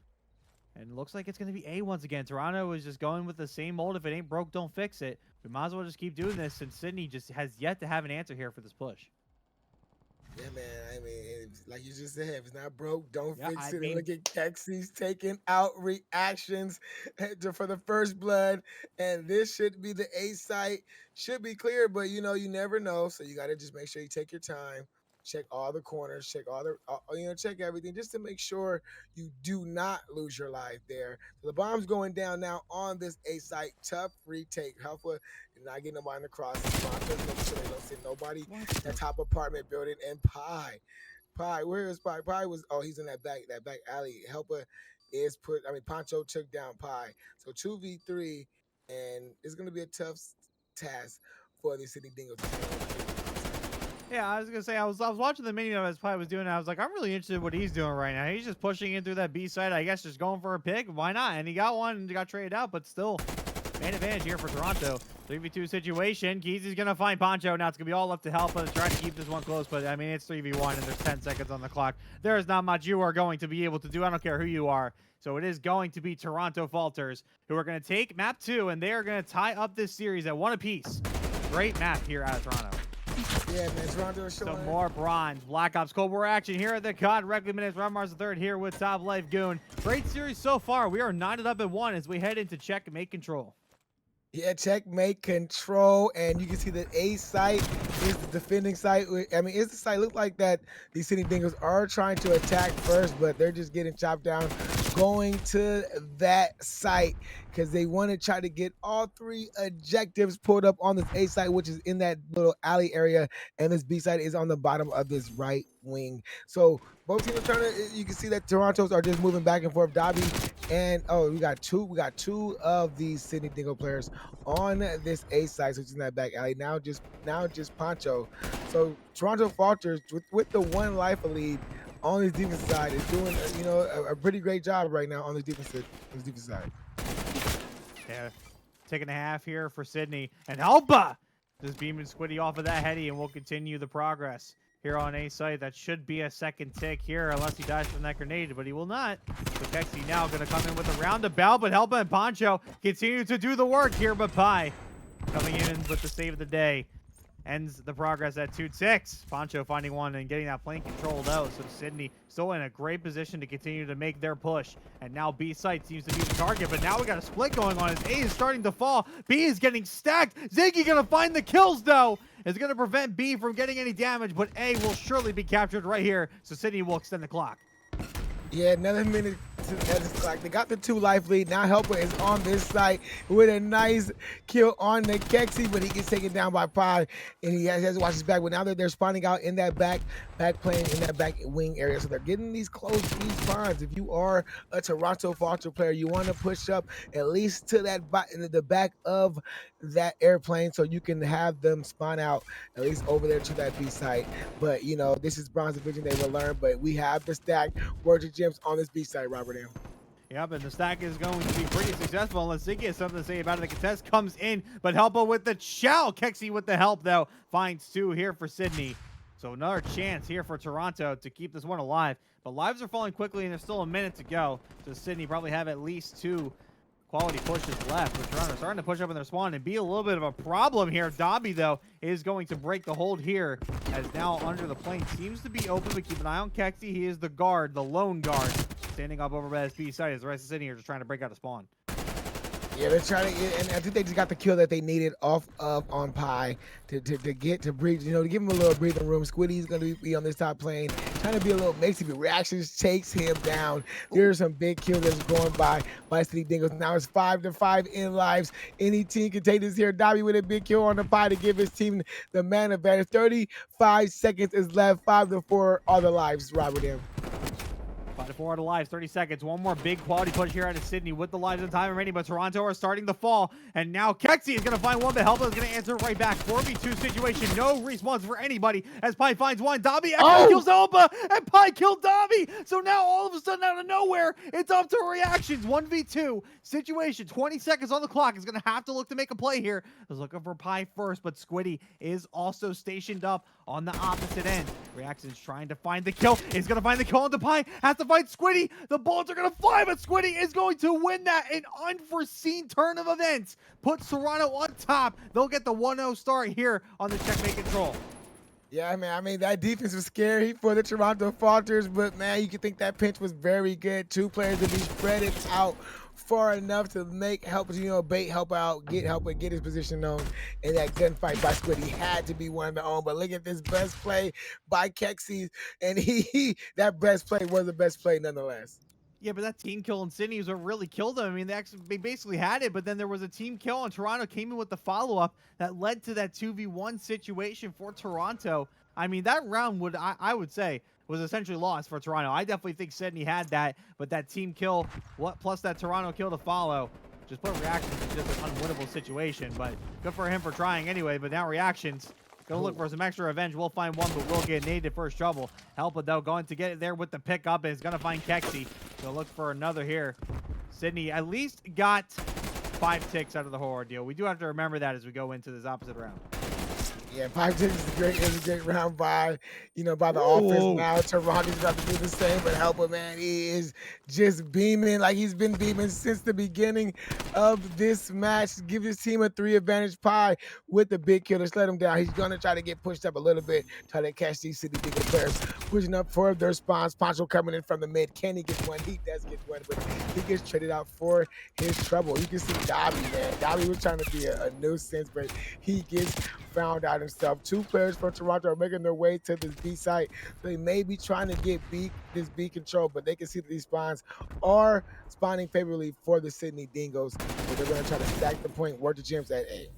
And it looks like it's going to be A once again. Toronto is just going with the same mold. If it ain't broke, don't fix it. We might as well just keep doing this, since Sydney just has yet to have an answer here for this push. Yeah, man. I mean, like you just said, if it's not broke, don't fix it. And look at Kexi's taking out reactions for the first blood. And this should be the A site. Should be clear, but, you never know. So you got to just make sure you take your time. Check all the corners, check check everything, just to make sure you do not lose your life there. So the bomb's going down now on this A site. Tough retake. Helpful, not getting nobody in the cross. Making sure they don't see nobody. That top apartment building. And Pi, where is Pi? Pi was, he's in that back alley. Helper is Poncho took down Pi. So 2v3, and it's gonna be a tough task for the Sydney Dingoes. Yeah, I was gonna say I was watching the mini as Pi was doing it. I was like, I'm really interested in what he's doing right now. He's just pushing in through that B side. I guess just going for a pick. Why not? And he got one and got traded out, but still, man advantage here for Toronto. 3v2 situation. Keezy's gonna find Poncho. Now it's gonna be all up to help us try to keep this one close. But I mean, it's 3v1 and there's 10 seconds on the clock. There is not much you are going to be able to do. I don't care who you are. So it is going to be Toronto Falters who are gonna take map 2, and they are gonna tie up this series at 1 apiece. Great map here out of Toronto. Yeah, man, Toronto is showing. Some more bronze. Black Ops Cold War action here at the COD. Regular minutes. Round Mars III here with Top Life Goon. Great series so far. We are knotted up at 1 as we head into checkmate control. Yeah, checkmate control, and you can see that A site is the defending site. I mean, it's the site look like that these Sydney Dingoes are trying to attack first, but they're just getting chopped down, going to that site because they want to try to get all 3 objectives pulled up on this A site, which is in that little alley area, and this B site is on the bottom of this right wing. So both teams are trying to, you can see that Toronto's are just moving back and forth. Dobby and we got two of these Sydney Dingo players on this A side, which is in that back alley. Now just Poncho. So Toronto Falters with the 1 life lead on this defense side is doing a pretty great job right now on the defense side. Yeah, taking a half here for Sydney, and Helpa just beaming Squiddy off of that heady, and we'll continue the progress here on A site. That should be a second tick here unless he dies from that grenade, but he will not. So Kexi now going to come in with a roundabout, but Helpa and Poncho continue to do the work here, but Pi coming in with the save of the day. Ends the progress at 2-6. Poncho finding one and getting that flank controlled out. So Sydney still in a great position to continue to make their push. And now B site seems to be the target, but now we got a split going on as A is starting to fall. B is getting stacked. Ziggy gonna find the kills though. It's gonna prevent B from getting any damage, but A will surely be captured right here. So Sydney will extend the clock. Yeah, another minute to this clock. They got the 2 life lead. Now Helper is on this site with a nice kill on the Kexi, but he gets taken down by Pi, and he has to watch his back. But now that they're spawning out in that back plane, in that back wing area, so they're getting these close spawns. If you are a Toronto Falter player, you want to push up at least to that the back of that airplane so you can have them spawn out at least over there to that B site. But you know, this is Bronze Division, they will learn. But we have the stack Word to Gems on this B site, Robert M. Yep, and the stack is going to be pretty successful unless Ziggy has something to say about it. The contest comes in, but Helpa with the chow. Kexi with the help, though, finds 2 here for Sydney. So another chance here for Toronto to keep this one alive. But lives are falling quickly, and there's still a minute to go. So Sydney probably have at least 2 quality pushes left. But Toronto starting to push up in their spawn and be a little bit of a problem here. Dobby, though, is going to break the hold here, as now under the plane seems to be open, but keep an eye on Kexi. He is the guard, the lone guard, standing up over by his B side as the rest of Sydney are just trying to break out a spawn. Yeah, they're trying to, and I think they just got the kill that they needed off of on Pi to get to breathe, you know, to give him a little breathing room. Squiddy's going to be on this top plane, trying to be a little mixy, but Reactions takes him down. There's some big kills that's going by Sydney Dingoes. Now it's 5-5 in lives. Any team can take this here. Dobby with a big kill on the Pi to give his team the man advantage. 35 seconds is left. 5-4 are the lives, Robert M. 5-4 out of lives, 30 seconds. One more big quality push here out of Sydney with the lives and time remaining, but Toronto are starting to fall. And now Kexi is going to find one, but Helpa is going to answer right back. 4v2 situation, no respawns for anybody as Pi finds one. Dobby actually kills Helpa, and Pi killed Dobby. So now all of a sudden out of nowhere, it's up to Reactions. 1v2 situation, 20 seconds on the clock. Is going to have to look to make a play here. I was looking for Pi first, but Squiddy is also stationed up on the opposite end. Reactions trying to find the kill. Is going to find the kill on the Pi. Has to fight Squiddy. The bullets are going to fly, but Squiddy is going to win that. An unforeseen turn of events puts Toronto on top. They'll get the 1-0 start here on the checkmate control. Yeah, man. I mean, that defense was scary for the Toronto Falters, but man, you could think that pinch was very good. 2 players to be spread it out far enough to make help, you know, bait help out, get help and get his position known. And that gunfight by Squiddy had to be one of their own. But look at this best play by Kexi, and that best play was the best play nonetheless. Yeah, but that team kill in Sydney is what really killed them. I mean, they basically had it, but then there was a team kill, and Toronto came in with the follow-up that led to that 2v1 situation for Toronto. I mean, that round I would say was essentially lost for Toronto. I definitely think Sydney had that, but that team kill, plus that Toronto kill to follow, just put Reactions in just an unwinnable situation. But good for him for trying anyway. But now Reactions gonna look for some extra revenge. We'll find one, but we'll get naded first trouble. Helpa, though, going to get it there with the pickup, and is gonna find Kexi. So look for another here. Sydney at least got 5 ticks out of the whole ordeal. We do have to remember that as we go into this opposite round. Yeah, 5 ticks is a great round by, you know, by the offense. Now Toronto's about to do the same, but Helpa, man, he is just beaming like he's been beaming since the beginning of this match. Give his team a 3 advantage. Pi with the big kill to let him down. He's gonna try to get pushed up a little bit, try to catch these Sydney Dingoes players pushing up for their spawns. Poncho coming in from the mid. Can he get one? He does get one, but he gets traded out for his trouble. You can see Dobby, man. Dobby was trying to be a nuisance, but he gets found out himself. 2 players from Toronto are making their way to this B site. They may be trying to get this B control, but they can see that these spawns are spawning favorably for the Sydney Dingoes. But they're going to try to stack the point. Word to Gems at A.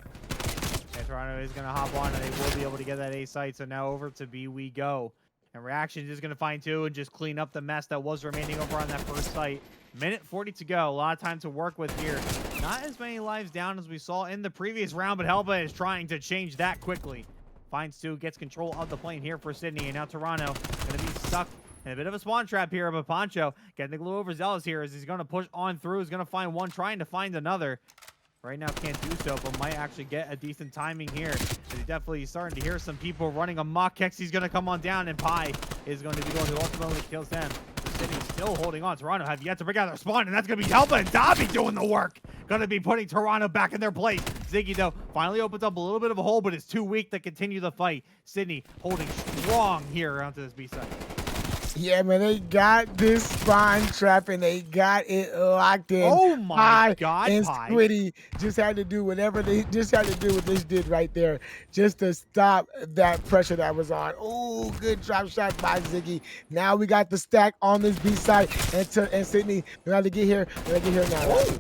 And Toronto is going to hop on, and they will be able to get that A site. So now over to B we go. And Reactions is going to find 2 and just clean up the mess that was remaining over on that first site. Minute 40 to go. A lot of time to work with here. Not as many lives down as we saw in the previous round, but Helpa is trying to change that quickly. Finds 2, gets control of the plane here for Sydney, and now Toronto going to be stuck in a bit of a spawn trap here, but Poncho getting the glue overzealous here as he's going to push on through. He's going to find one, trying to find another. Right now can't do so, but might actually get a decent timing here. He's definitely starting to hear some people running amok. Kexi's going to come on down, and Pi is going to be going to ultimately kills them. Sydney still holding on. Toronto have yet to break out their spawn, and that's going to be Helpa and Dobby doing the work. Going to be putting Toronto back in their place. Ziggy, though, finally opens up a little bit of a hole, but is too weak to continue the fight. Sydney holding strong here onto this B side. Yeah, man, they got this spawn trap and they got it locked in. Oh my God, and Pi. Squiddy just had to do whatever they just had to do what they did right there just to stop that pressure that was on. Oh, good drop shot by Ziggy. Now we got the stack on this B side, and Sydney, we have to get here. We have to get here now. Oh.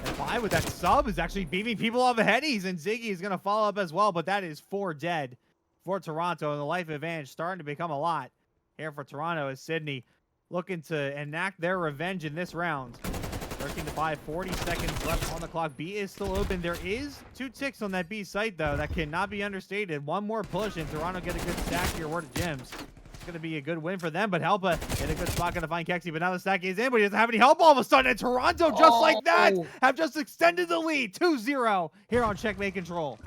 And Pi with that sub is actually beaming people off of headies, and Ziggy is going to follow up as well, but that is 4 dead for Toronto, and the life advantage starting to become a lot here for Toronto as Sydney looking to enact their revenge in this round. 13-5, 40 seconds left on the clock. B is still open. There is 2 ticks on that B site, though. That cannot be understated. One more push, and Toronto get a good stack here. Word of Gems. It's going to be a good win for them, but Helpa in a good spot going to find Kexi. But now the stack is in, but he doesn't have any help all of a sudden. And Toronto, just like that, have just extended the lead 2-0 here on Checkmate Control.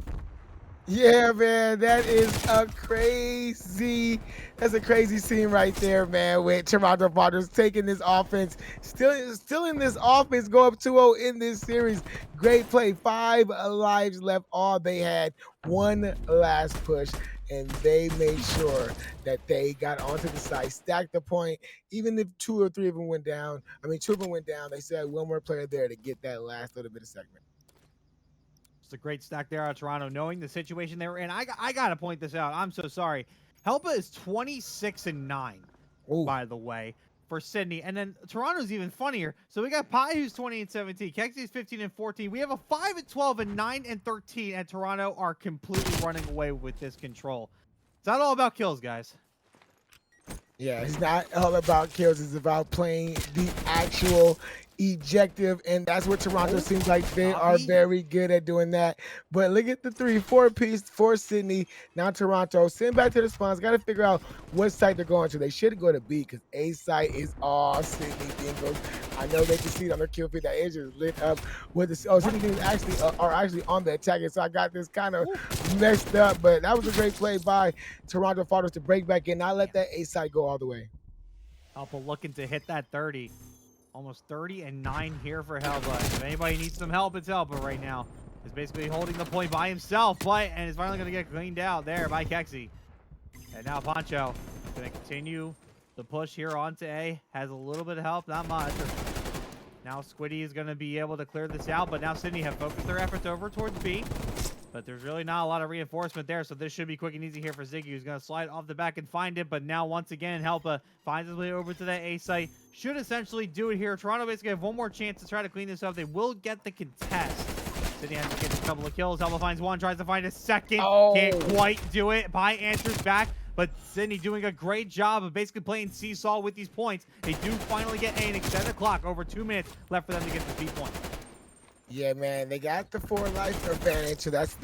Yeah, man, that's a crazy scene right there, man, with Toronto Falters taking this offense, still in this offense, go up 2-0 in this series. Great play, 5 lives left, all they had, one last push, and they made sure that they got onto the site, stacked the point, even if 2 or 3 of them went down. I mean, 2 of them went down, they still had one more player there to get that last little bit of segment. It's a great stack there out of Toronto, knowing the situation they were in. I got to point this out. I'm so sorry. Helpa is 26-9, by the way, for Sydney. And then Toronto's even funnier. So we got Pi, who's 20-17. Kexi's 15-14. We have a 5-12 and 9-13, and Toronto are completely running away with this control. It's not all about kills, guys. Yeah, it's not all about kills. It's about playing the actual ejective, and that's what Toronto seems like they are very good at doing that. But look at the 3-4 piece for Sydney. Now Toronto send back to the spawns. Got to figure out what site they're going to. They should go to B because A site is all Sydney Dingoes. I know they can see it on their kill feed. That edge is lit up with the Sydney Dingoes are actually on the attack, so I got this kind of messed up. But that was a great play by Toronto Falters to break back in, not let that A site go all the way. Helpa looking to hit that 30. Almost 30-9 here for Helpa. If anybody needs some help, it's Helpa right now. He's basically holding the point by himself, and is finally going to get cleaned out there by Kexi. And now Poncho going to continue the push here onto A. Has a little bit of help, not much. Now Squiddy is going to be able to clear this out, but now Sydney have focused their efforts over towards B. But there's really not a lot of reinforcement there, so this should be quick and easy here for Ziggy, who's going to slide off the back and find it. But now, once again, Helpa finds his way over to that A site. Should essentially do it here. Toronto basically have one more chance to try to clean this up. They will get the contest. Sydney has to get a couple of kills. Helpa finds one, tries to find a second. Can't quite do it. Pi answers back, but Sydney doing a great job of basically playing seesaw with these points. They do finally get A and extend the clock. Over 2 minutes left for them to get the B point. Yeah, man, they got the 4 life advantage, so that's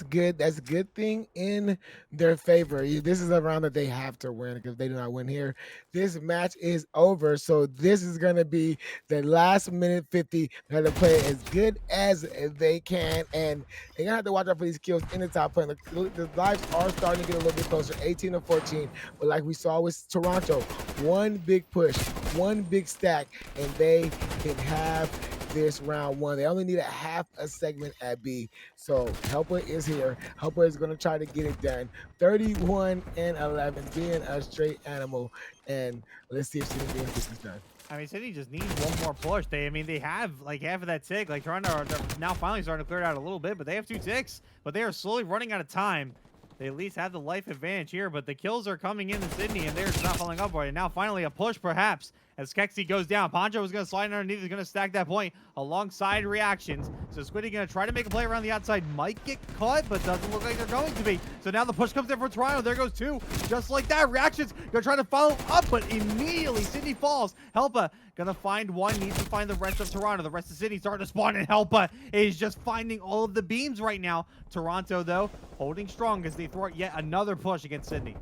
good. That's a good thing in their favor. This is a round that they have to win, because if they do not win here, this match is over. So this is going to be the last minute 50. They're going to play as good as they can, and they're going to have to watch out for these kills in the top lane. The lives are starting to get a little bit closer, 18-14, but like we saw with Toronto, one big push, one big stack, and they can have this round one. They only need a half a segment at B. So Helpa is here. Helpa is going to try to get it done. 31-11, being a straight animal. And let's see if Sydney Dingoes gets this done. I mean, Sydney just needs one more push. They have like half of that tick. Like Toronto are now finally starting to clear it out a little bit, but they have 2 ticks. But they are slowly running out of time. They at least have the life advantage here, but the kills are coming in to Sydney, and they're just not following up right. And now finally a push, perhaps, as Kexi goes down. Poncho is going to slide underneath. He's going to stack that point alongside reactions. So Squiddy going to try to make a play around the outside. Might get caught, but doesn't look like they're going to be. So now the push comes in for Toronto. There goes 2. Just like that. Reactions going to try to follow up, but immediately Sydney falls. Helpa going to find one. Needs to find the rest of Toronto. The rest of Sydney starting to spawn, and Helpa is just finding all of the beams right now. Toronto, though, holding strong as they thwart yet another push against Sydney.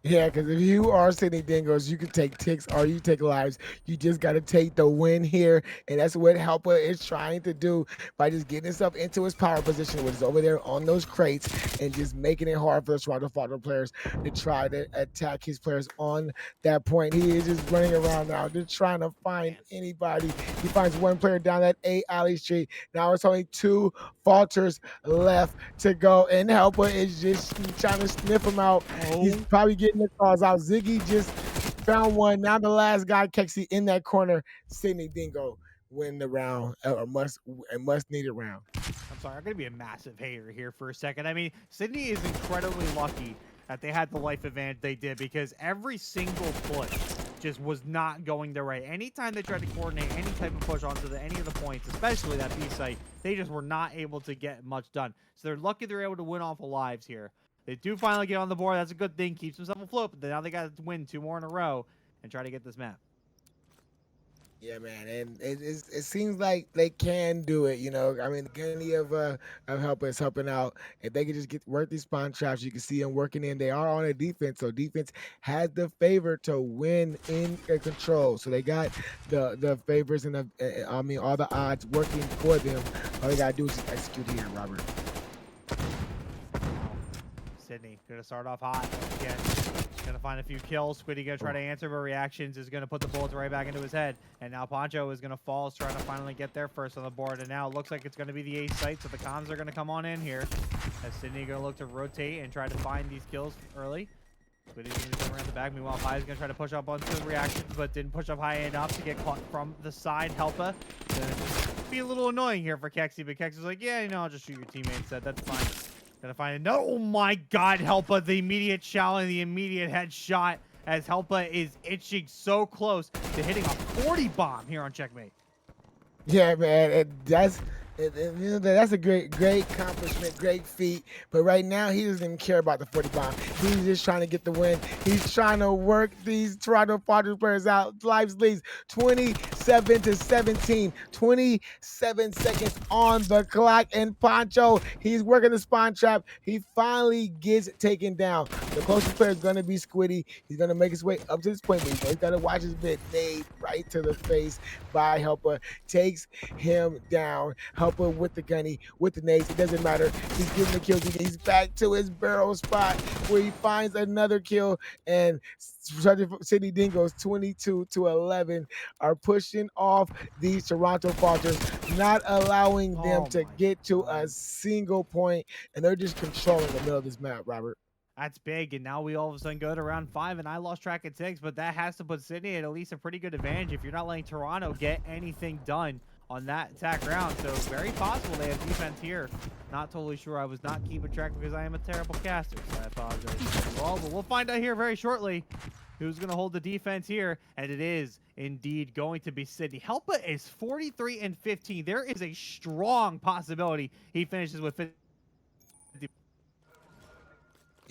Yeah, because if you are Sydney Dingoes, you can take ticks or you take lives. You just got to take the win here, and that's what Helpa is trying to do by just getting himself into his power position, which is over there on those crates, and just making it hard for the Toronto Falters players to try to attack his players on that point. He is just running around now, just trying to find anybody. He finds one player down that A alley street. Now it's only 2 Falters left to go, and Helpa is just trying to sniff him out. He's probably getting the calls out. Ziggy just found one. Now the last guy, Kexi, in that corner. Sydney Dingo win the round, or must needed round. I'm sorry, I'm going to be a massive hater here for a second. I mean, Sydney is incredibly lucky that they had the life advantage they did, because every single push just was not going their way. Anytime they tried to coordinate any type of push onto any of the points, especially that B site, they just were not able to get much done. So they're lucky they're able to win off of lives here. They do finally get on the board. That's a good thing. Keeps themselves afloat. But now they got to win 2 more in a row and try to get this map. Yeah, man, and it seems like they can do it. You know, I mean, the Gunny of help is helping out. If they could just get work these spawn traps, you can see them working in. They are on a defense, so defense has the favor to win in control. So they got the favors and the I mean all the odds working for them. All they gotta do is just execute here, Robert. Sydney gonna start off hot again. Gonna find a few kills. Squiddy gonna try to answer, but reactions is gonna put the bullets right back into his head. And now Poncho is gonna fall, trying to finally get there first on the board. And now it looks like it's gonna be the ace site, so the comms are gonna come on in here. As Sydney gonna look to rotate and try to find these kills early. Squiddy's gonna come around the back. Meanwhile, High is gonna try to push up onto the reactions, but didn't push up high enough to get caught from the side. Helpa gonna just be a little annoying here for Kexi, but Kexi's like, yeah, you know, I'll just shoot your teammate instead. That's fine. Gonna find it. No, oh my God, Helpa, the immediate challenge, the immediate headshot as Helpa is itching so close to hitting a 40 bomb here on Checkmate. Yeah, man, you know, that's a great accomplishment, great feat. But right now, he doesn't even care about the 40 bomb. He's just trying to get the win. He's trying to work these Toronto Falters players out. Lives leads 27-17, 27 seconds on the clock. And Poncho, he's working the spawn trap. He finally gets taken down. The closest player is going to be Squiddy. He's going to make his way up to this point, but he's got to watch his bit. Nade right to the face by Helpa. Takes him down. Helpa with the gunny, with the nades. It doesn't matter. He's getting the kills. He's back to his barrel spot where he finds another kill. And Sydney Dingoes 22-11 are pushing off these Toronto Falters, not allowing them to get to a single point. And they're just controlling the middle of this map, Robert. That's big, and now we all of a sudden go to round 5, and I lost track at 6, but that has to put Sydney at least a pretty good advantage if you're not letting Toronto get anything done on that attack round. So very possible they have defense here. Not totally sure. I was not keeping track because I am a terrible caster, so I apologize. Well, but we'll find out here very shortly who's going to hold the defense here, and it is indeed going to be Sydney. Helpa is 43-15. There is a strong possibility he finishes with 50.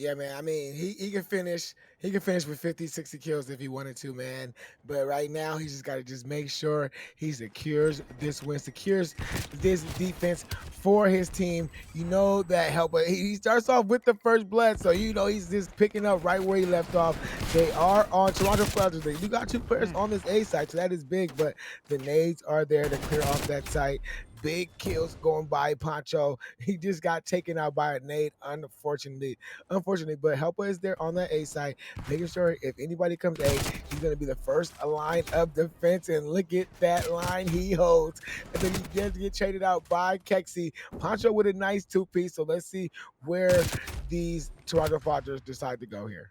Yeah, man. I mean, he can finish. He can finish with 50, 60 kills if he wanted to, man. But right now, he's just got to just make sure he secures this win, secures this defense for his team. You know that Helpa. He starts off with the first blood, so you know he's just picking up right where he left off. They are on Toronto Falters. They do got 2 players on this A side, so that is big. But the nades are there to clear off that site. Big kills going by Poncho. He just got taken out by a nade, unfortunately. But Helpa is there on that A side, making sure if anybody comes A, he's going to be the first line of defense. And look at that line he holds. And then he does get traded out by Kexi. Poncho with a nice 2-piece. So let's see where these Toronto Falters decide to go here.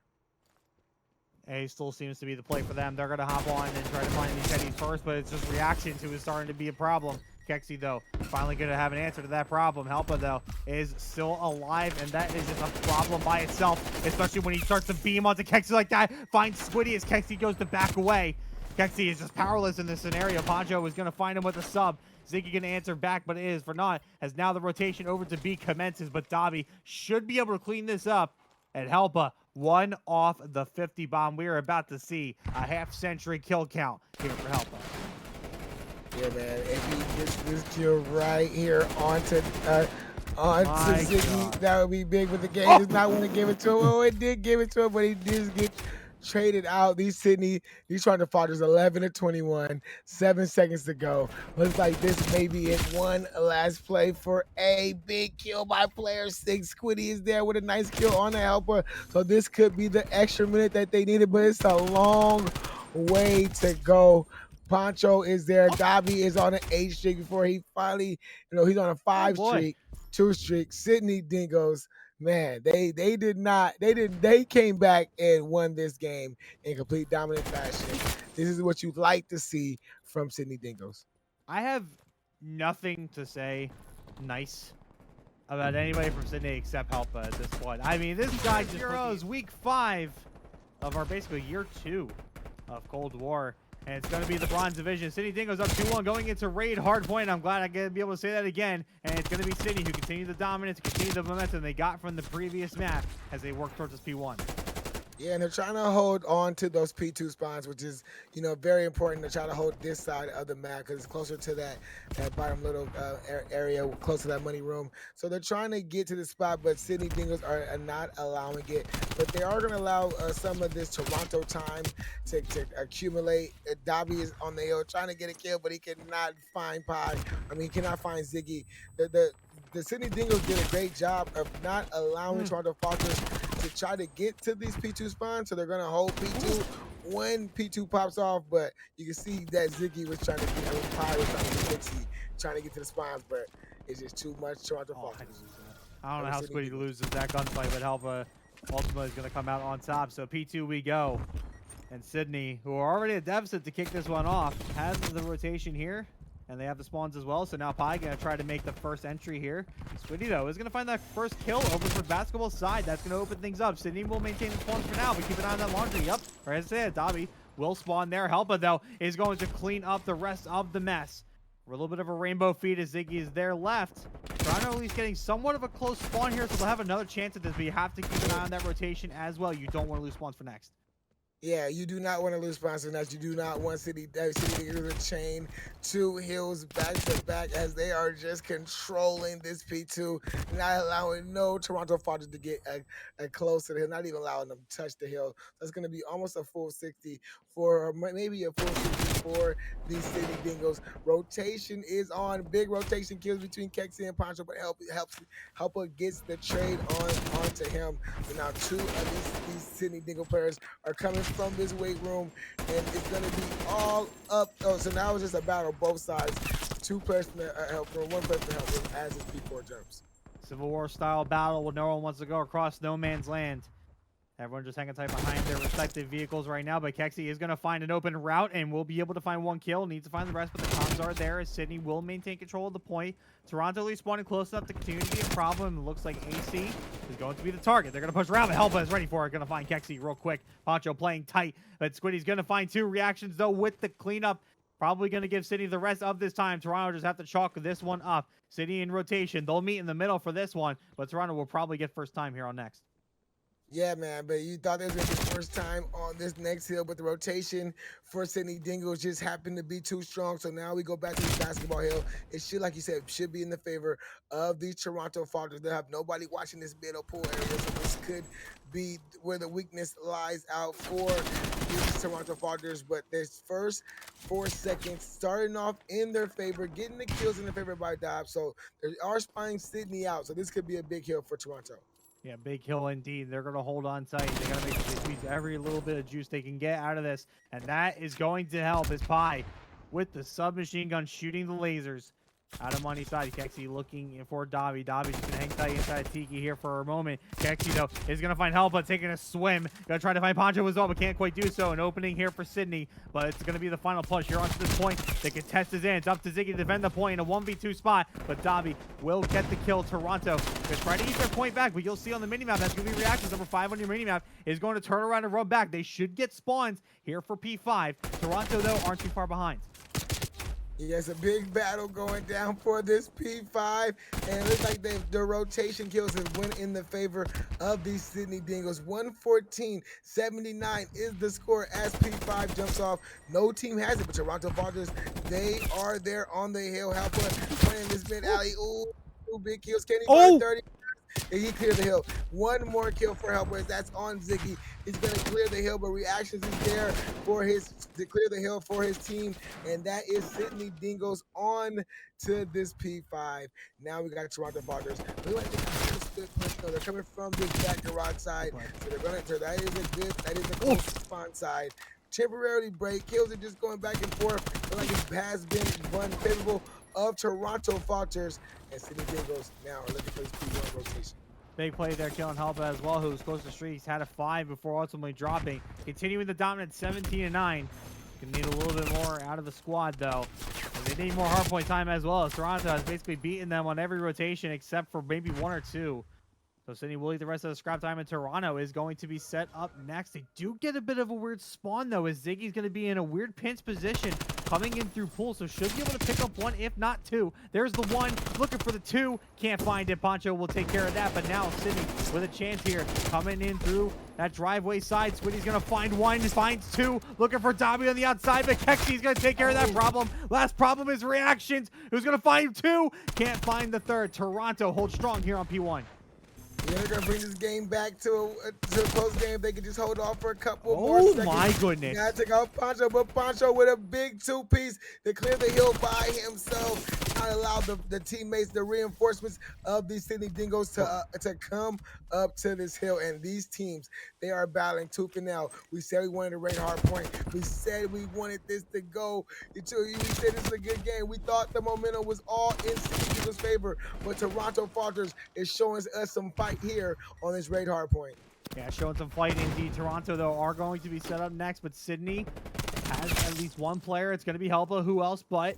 A still seems to be the play for them. They're going to hop on and try to find these headies first, but it's just reactions who is starting to be a problem. Kexi, though, finally going to have an answer to that problem. Helpa, though, is still alive, and that is just a problem by itself, especially when he starts to beam onto Kexi like that. Finds Squiddy as Kexi goes to back away. Kexi is just powerless in this scenario. Poncho is going to find him with a sub. Ziggy going to answer back, but it is for naught, as now the rotation over to B commences, but Dobby should be able to clean this up. And Helpa, 1 off the 50 bomb. We are about to see a half-century kill count here for Helpa. Yeah, man. If he gets this kill right here onto Ziggy, that would be big. But the game does not want to give it to him. Oh, it did give it to him, but he did get traded out. These Toronto Falters 11-21, 7 seconds to go. Looks like this may be it. One last play for a big kill by player 6. Squiddy is there with a nice kill on the Helpa. So this could be the extra minute that they needed, but it's a long way to go. Poncho is there. Dobby is on an 8 streak before he finally, he's on a 5 streak, 2 streak. Sydney Dingoes, man, they came back and won this game in complete dominant fashion. This is what you'd like to see from Sydney Dingoes. I have nothing to say nice about anybody from Sydney except Helpa at this point. I mean, this guy just heroes week 5 of our basically year 2 of Cold War. And it's going to be the Bronze Division. Sydney Dingoes up 2-1 going into raid hardpoint. I'm glad I get to be able to say that again. And it's going to be Sydney who continue the dominance, continue the momentum they got from the previous map as they work towards this P1. Yeah, and they're trying to hold on to those P2 spawns, which is, very important to try to hold this side of the map because it's closer to that bottom little area, close to that money room. So they're trying to get to the spot, but Sydney Dingoes are not allowing it. But they are going to allow some of this Toronto time to accumulate. Dobby is on the hill trying to get a kill, but he cannot find Pi. I mean, he cannot find Ziggy. The Sydney Dingoes did a great job of not allowing Toronto Falters to try to get to these P2 spawns, so they're gonna hold P2 when P2 pops off. But you can see that Ziggy was trying to get, Pi was trying to get Dixie, trying to get to the spawns, but it's just too much Toronto Falters. I don't know how Squiddy loses that gunfight, but Helpa ultimately is going to come out on top. So P2 we go. And Sydney, who are already at deficit to kick this one off, has the rotation here. And they have the spawns as well. So now Pi going to try to make the first entry here. Squiddy, though, is going to find that first kill over for the basketball side. That's going to open things up. Sydney will maintain the spawns for now, but keep an eye on that laundry. Yep, or as I said, Dobby will spawn there. Helpa, though, is going to clean up the rest of the mess. We're a little bit of a rainbow feed as Ziggy is there left. Toronto at least getting somewhat of a close spawn here, so they'll have another chance at this, but you have to keep an eye on that rotation as well. You don't want to lose spawns for next. Yeah, you do not want to lose sponsors. That you do not want City to chain 2 hills back to back as they are just controlling this P2, not allowing no Toronto Falters to get a close to the hill, not even allowing them to touch the hill. That's going to be almost a full 60 for, or maybe a full 60 for these Sydney Dingoes. Rotation is on. Big rotation kills between Kexi and Pancho, but Helpa gets the trade onto him. So now 2 of these Sydney Dingo players are coming from this weight room, and it's going to be all up. Oh, so now it's just a battle both sides. 2 players from the help room, 1 player from the help room as his P4 jumps. Civil War style battle where no one wants to go across no man's land. Everyone just hanging tight behind their respective vehicles right now, but Kexi is going to find an open route and will be able to find 1 kill. Needs to find the rest, but the comms are there as Sydney will maintain control of the point. Toronto at least spawning close enough to continue to be a problem. It looks like AC is going to be the target. They're going to push around, but Helpa is ready for it. Going to find Kexi real quick. Pancho playing tight, but Squiddy's going to find 2 reactions, though, with the cleanup. Probably going to give Sydney the rest of this time. Toronto just have to chalk this one up. Sydney in rotation. They'll meet in the middle for this one, but Toronto will probably get first time here on next. Yeah, man, but you thought this was the first time on this next hill, but the rotation for Sydney Dingoes just happened to be too strong. So now we go back to the basketball hill. It should, like you said, should be in the favor of these Toronto Falters. They'll have nobody watching this middle pool area, so this could be where the weakness lies out for these Toronto Falters. But this first 4 seconds starting off in their favor, getting the kills in their favor by Dobbs. So they are spying Sydney out. So this could be a big hill for Toronto. Yeah, big hill indeed. They're going to hold on tight. They got to make sure they squeeze every little bit of juice they can get out of this. And that is going to help as Pi with the submachine gun shooting the lasers. Out of money side, Kexi looking for Dobby. Dobby's just going to hang tight inside Tiki here for a moment. Kexi, though, is going to find Helpa taking a swim. Going to try to find Pancho as well, but can't quite do so. An opening here for Sydney, but it's going to be the final push here onto this point. The contest is in. It's up to Ziggy to defend the point in a 1v2 spot, but Dobby will get the kill. Toronto going to try to eat their point back, but you'll see on the minimap, that's going to be reactions. Number 5 on your minimap is going to turn around and run back. They should get spawns here for P5. Toronto, though, aren't too far behind. Yes, a big battle going down for this P5, and it looks like the rotation kills have went in the favor of these Sydney Dingoes. 114-79 is the score as P5 jumps off. No team has it, but Toronto Falters, they are there on the hill. Helpa playing this mid alley. Ooh, 2 big kills. Can he find 30? And he cleared the hill. 1 more kill for Helpa. That's on Ziggy. He's going to clear the hill, but reactions is there for to clear the hill for his team, and that is Sydney Dingoes on to this P5. Now we got Toronto Falters. They're coming from this back garage side, so they're going to. That is a close spawn side. Temporarily break kills are just going back and forth. Like it has been one favorable of Toronto Falters, and Sydney Dingoes now are looking for this P1 rotation. Big play there, killing Helpa as well, who's close to streaks. Had a 5 before ultimately dropping. Continuing the dominant 17-9. Gonna need a little bit more out of the squad, though. And they need more hardpoint time as well, as Toronto has basically beaten them on every rotation except for maybe 1 or 2. So Sydney will eat the rest of the scrap time, and Toronto is going to be set up next. They do get a bit of a weird spawn, though, as Ziggy's going to be in a weird pinch position coming in through pool, so should be able to pick up one, if not two. There's the one, looking for the two, can't find it. Poncho will take care of that, but now Sydney with a chance here, coming in through that driveway side. Squiddy's gonna find one, finds two, looking for Dobby on the outside, but Kexi's gonna take care of that problem. Last problem is reactions. Who's gonna find two? Can't find the third. Toronto holds strong here on P1. Yeah, they're gonna bring this game back to a close game. They can just hold off for a couple more seconds. Oh my goodness. Gotta take out Poncho, but Poncho with a big two-piece to clear the hill by himself. Not allow the teammates, the reinforcements of these Sydney Dingoes to come up to this hill. And these teams, they are battling tooth and nail. We said we wanted a raid hard point. We said we wanted this to go. We said this is a good game. We thought the momentum was all in Sydney Dingoes' favor, but Toronto Falters is showing us some fight here on this raid hard point. Yeah, showing some fight indeed. Toronto, though, are going to be set up next, but Sydney has at least one player. It's going to be Helpa. Who else but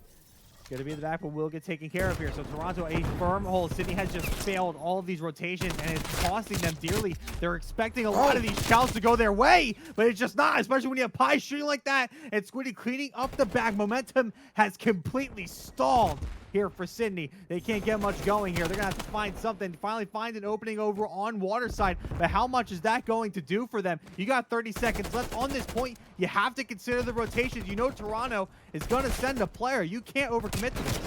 going to be in the back, but will get taken care of here. So Toronto, a firm hold. Sydney has just failed all of these rotations, and it's costing them dearly. They're expecting a lot of these counts to go their way, but it's just not, especially when you have Pie shooting like that, and Squiddy cleaning up the back. Momentum has completely stalled here for Sydney. They can't get much going here. They're gonna have to find something, finally find an opening over on Waterside, but how much is that going to do for them? You got 30 seconds left on this point. You have to consider the rotations. You know Toronto is gonna send a player. You can't overcommit to this.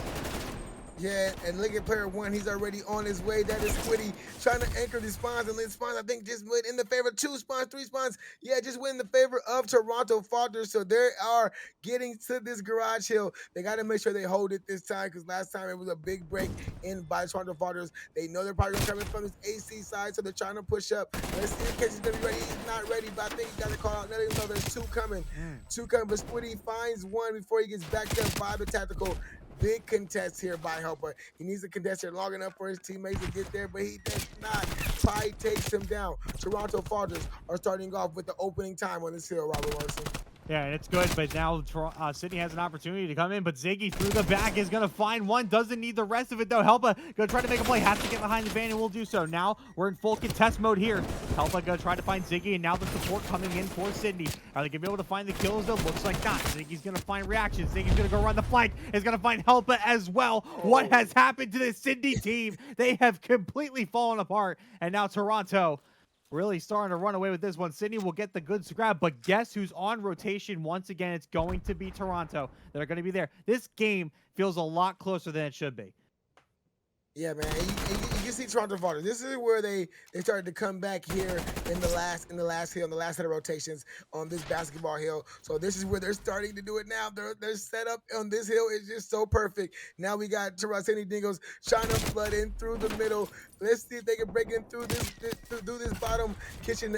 Yeah, and look at player one. He's already on his way. That is Squiddy trying to anchor these spawns, and these spawns, I think, just went in the favor. 2 spawns, 3 spawns. Yeah, just went in the favor of Toronto Falters. So they are getting to this garage hill. They got to make sure they hold it this time, because last time it was a big break in by Toronto Falters. They know they're probably coming from this AC side, so they're trying to push up. Let's see if Casey's going to be ready. He's not ready, but I think he got to call out. Let him know there's 2 coming. 2 coming, but Squiddy finds one before he gets backed up by the tactical. Big contest here by Helper. He needs to contest here long enough for his teammates to get there, but he does not. Pie takes him down. Toronto Falters are starting off with the opening time on this hill, Robert Larson. Yeah, and it's good, but now Sydney has an opportunity to come in, but Ziggy through the back is going to find one. Doesn't need the rest of it, though. Helpa going to try to make a play. Has to get behind the van, and will do so. Now we're in full contest mode here. Helpa going to try to find Ziggy, and now the support coming in for Sydney. Are they going to be able to find the kills, though? Looks like not. Ziggy's going to find reactions. Ziggy's going to go run the flank. Is going to find Helpa as well. What has happened to this Sydney team? They have completely fallen apart, and now Toronto really starting to run away with this one. Sydney will get the good scrap, but guess who's on rotation once again? It's going to be Toronto. They're going to be there. This game feels a lot closer than it should be. Yeah, man. You can see Toronto Falters. This is where they started to come back here in the last hill, in the last set of rotations on this basketball hill. So this is where they're starting to do it now. Their setup on this hill is just so perfect. Now we got Sydney Dingoes trying to flood in through the middle. Let's see if they can break in through this bottom kitchen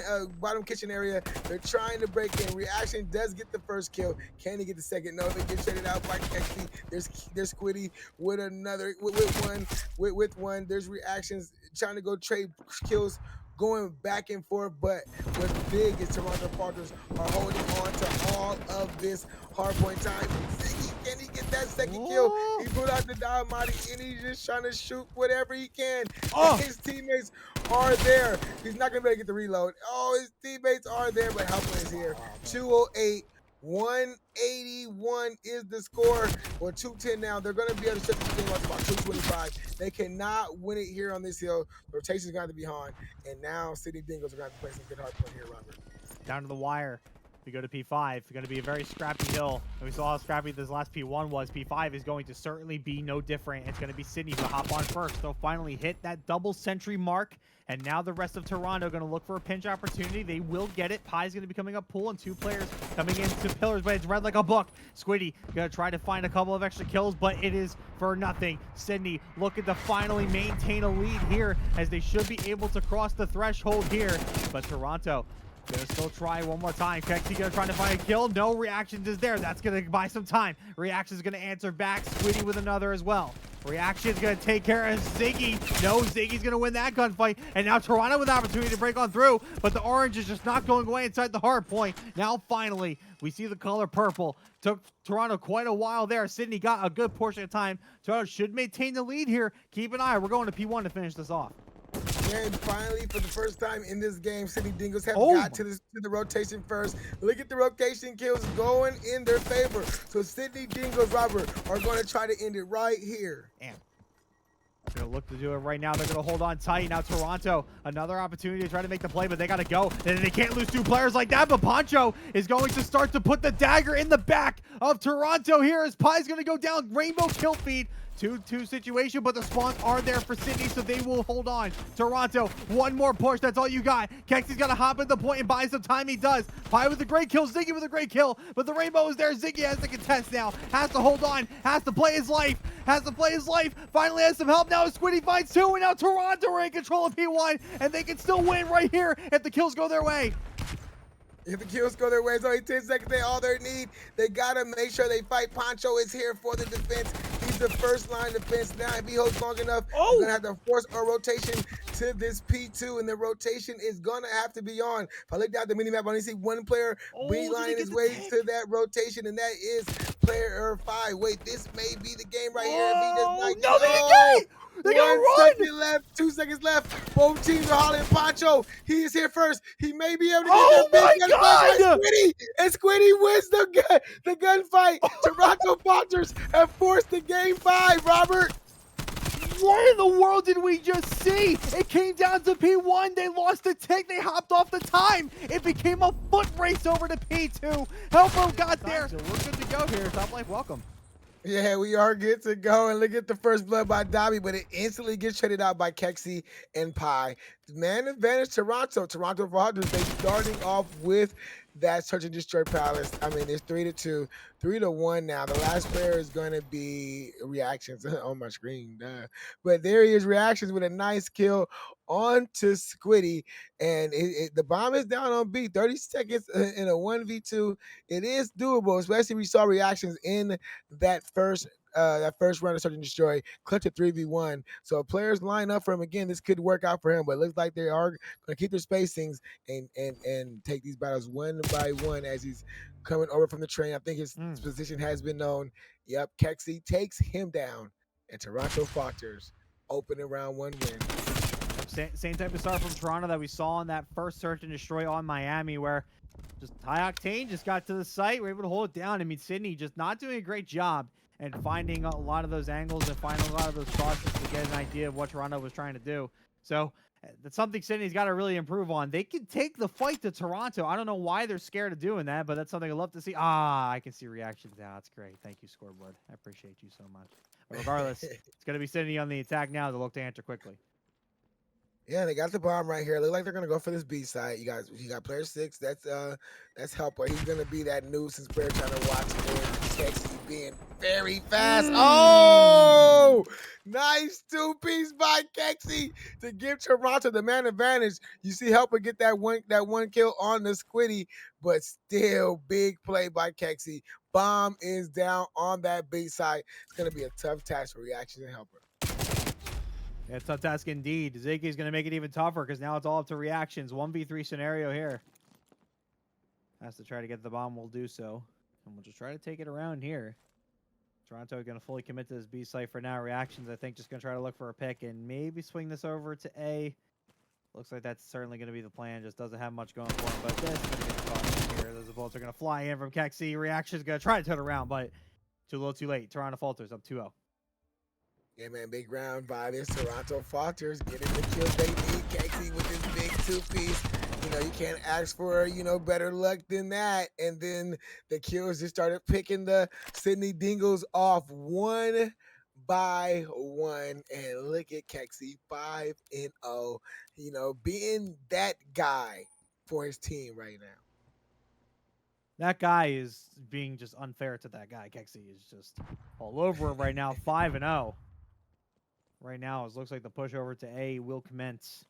area. They're trying to break in. Reaction does get the first kill. Can he get the second? No, they get traded out by Kexi. There's Squiddy with another with one. There's reactions trying to go trade kills, going back and forth, but what's big is Toronto Falters are holding on to all of this hardpoint time. Ziggy, can he get that second kill? He put out the Diamati, and he's just trying to shoot whatever he can. His teammates are there. He's not going to be able to get the reload. His teammates are there, but Helper is here. 208. 181 is the score, or 210 now. They're going to be able to set this game up to about 225. They cannot win it here on this hill. The rotation's going to be on, and now Sydney Dingoes are going to have to play some good hard point here, Robert. Down to the wire. We go to P5. It's going to be a very scrappy hill. And we saw how scrappy this last P1 was. P5 is going to certainly be no different. It's going to be Sydney to hop on first. They'll finally hit that double century mark. And now the rest of Toronto going to look for a pinch opportunity. They will get it. Pie's going to be coming up pool, and 2 players coming into pillars, but it's read like a book. Squiddy going to try to find a couple of extra kills, but it is for nothing. Sydney looking to finally maintain a lead here, as they should be able to cross the threshold here. But Toronto gonna still try one more time. Kexi gonna try to find a kill. No reactions is there. That's gonna buy some time. Reaction's gonna answer back. Squiddy with another as well. Reaction's gonna take care of Ziggy. No, Ziggy's gonna win that gunfight. And now Toronto with the opportunity to break on through, but the orange is just not going away inside the hard point. Now finally, we see the color purple. Took Toronto quite a while there. Sydney got a good portion of time. Toronto should maintain the lead here. Keep an eye. We're going to P1 to finish this off. And finally, for the first time in this game, Sydney Dingoes have Oh got to the rotation first. Look at the rotation kills going in their favor. So Sydney Dingoes, Robert, are going to try to end it right here. Damn. They're going to look to do it right now. They're going to hold on tight. Now Toronto, another opportunity to try to make the play, but they got to go. And they can't lose two players like that, but Poncho is going to start to put the dagger in the back of Toronto here as Pie's going to go down. Rainbow kill feed. 2-2 situation, but the spawns are there for Sydney, so they will hold on. Toronto, one more push. That's all you got. Kexy's got to hop at the point and buy some time. He does. Pie with a great kill. Ziggy with a great kill, but the Rainbow is there. Ziggy has to contest now. Has to hold on. Has to play his life. Finally has some help now. Squiddy finds two, and now Toronto are in control of P1, and they can still win right here if the kills go their way. If the kills go their way, it's only 10 seconds. They all they need. They got to make sure they fight. Poncho is here for the defense. He's the first line defense. Now, if he holds long enough, he's going to have to force a rotation to this P2, and the rotation is going to have to be on. If I look down at the minimap, I only see one player beelining his way to that rotation, and that is player 5. Wait, this may be the game right here. If he does not They gotta run! 1 second left, 2 seconds left. Both teams are hollering Poncho. He is here first. He may be able to get my God! Squiddy, and Squiddy wins the gunfight. Toronto Falters have forced the game 5, Robert. What in the world did we just see? It came down to P1. They lost the tick. They hopped off the time. It became a foot race over to P2. Helpo got there. So we're good to go here. Top Life, welcome. Yeah, we are good to go. And look at the first blood by Dobby, but it instantly gets traded out by Kexy and Pie. Man advantage Toronto. Toronto Falters, they starting off with that search and destroy palace. I mean, it's 3-2, 3-1 now. The last player is going to be reactions on my screen. But there he is, reactions with a nice kill onto Squiddy. And the bomb is down on B. 30 seconds in a 1v2. It is doable, especially we saw reactions in that first round of Search and Destroy, clutch a 3v1. So if players line up for him again, this could work out for him. But it looks like they are going to keep their spacings and take these battles one by one as he's coming over from the train. I think his position has been known. Yep, Kexy takes him down, and Toronto Falters open in round 1 win. Same type of start from Toronto that we saw in that first Search and Destroy on Miami, where just High Octane just got to the site. We're able to hold it down. I mean, Sydney just not doing a great job and finding a lot of those angles and finding a lot of those crosses to get an idea of what Toronto was trying to do. So that's something Sydney's got to really improve on. They can take the fight to Toronto. I don't know why they're scared of doing that, but that's something I'd love to see. I can see reactions now. That's great. Thank you, Scoreboard. I appreciate you so much. But regardless, it's going to be Sydney on the attack now to look to answer quickly. Yeah, they got the bomb right here. Look like they're gonna go for this B side. You got player 6. That's Helper. He's gonna be that nuisance player trying to watch him. Kexy being very fast. Oh, nice 2-piece by Kexy to give Toronto the man advantage. You see Helper get that one kill on the Squiddy, but still big play by Kexy. Bomb is down on that B side. It's gonna be a tough task for reactions and Helper. Yeah, tough task indeed. Ziggy's going to make it even tougher because now it's all up to reactions. 1v3 scenario here. Has to try to get the bomb. We'll do so. And we'll just try to take it around here. Toronto going to fully commit to this B site for now. Reactions, I think, just going to try to look for a pick and maybe swing this over to A. Looks like that's certainly going to be the plan. Just doesn't have much going for him. But this is going to get caught here. Those bullets are going to fly in from Kexy. Reactions going to try to turn around, but too little, too late. Toronto Falters up 2-0. Yeah, man, big round by this Toronto Falters. Getting the kills they need. Kexy with this big 2-piece. You can't ask for, better luck than that. And then the kills just started picking the Sydney Dingoes off one by one. And look at Kexy, 5-0. Being that guy for his team right now. That guy is being just unfair to that guy. Kexy is just all over it right now, 5-0. Right now, it looks like the push over to A will commence.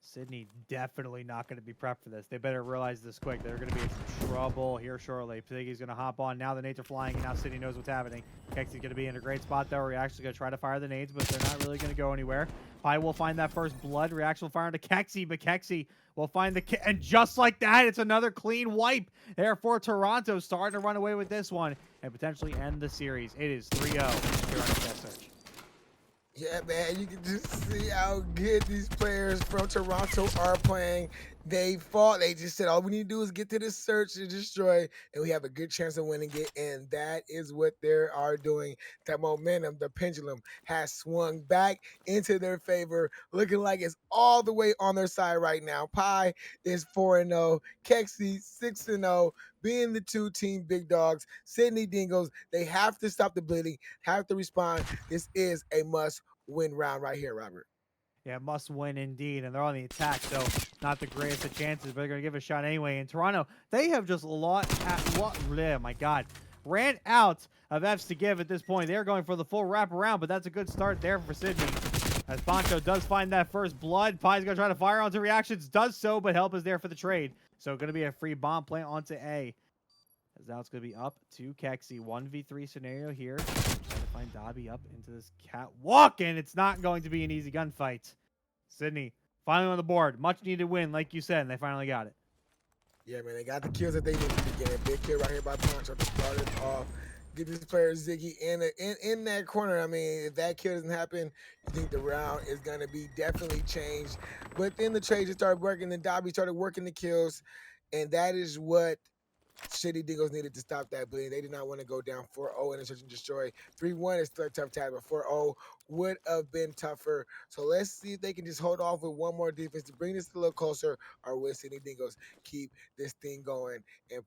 Sydney definitely not going to be prepped for this. They better realize this quick. They're going to be in some trouble here shortly. Piggy's going to hop on. Now the nades are flying, and now Sydney knows what's happening. Kexy's going to be in a great spot, though. Reaction's going to try to fire the nades, but they're not really going to go anywhere. Pie will find that first blood. Reaction will fire into Kexy, but Kexy will find the and just like that, it's another clean wipe there for Toronto. Starting to run away with this one and potentially end the series. It is 3-0 here on Death Search. Yeah, man, you can just see how good these players from Toronto are playing. They fought. They just said, all we need to do is get to this search and destroy, and we have a good chance of winning it. And that is what they are doing. That momentum, the pendulum, has swung back into their favor, looking like it's all the way on their side right now. Pi is 4-0, Kexi 6-0, being the two-team big dogs. Sydney Dingoes, they have to stop the bleeding, have to respond. This is a must win round right here, Robert. Yeah, must win indeed, and they're on the attack, so not the greatest of chances, but they're going to give it a shot anyway. In Toronto, they have just oh my God, ran out of Fs to give at this point. They're going for the full wraparound, but that's a good start there for Sydney. As Poncho does find that first blood, Pie's going to try to fire onto reactions, does so, but help is there for the trade. So going to be a free bomb plant onto A. As now it's going to be up to Kexi. 1v3 scenario here. Trying to find Dobby up into this catwalk, and it's not going to be an easy gunfight. Sydney finally on the board. Much needed win, like you said, and they finally got it. Yeah, man, they got the kills that they needed to get. A big kill right here by Poncho to start it off. Get this player Ziggy in that corner. I mean, if that kill doesn't happen, you think the round is going to be definitely changed. But then the trade just started working. Then Dobby started working the kills, and that is what Sydney Dingoes needed to stop that bleeding. They did not want to go down 4-0 in a search and destroy. 3-1 is still a tough task, but 4-0 would have been tougher. So let's see if they can just hold off with one more defense to bring this a little closer, or will Sydney Dingoes keep this thing going and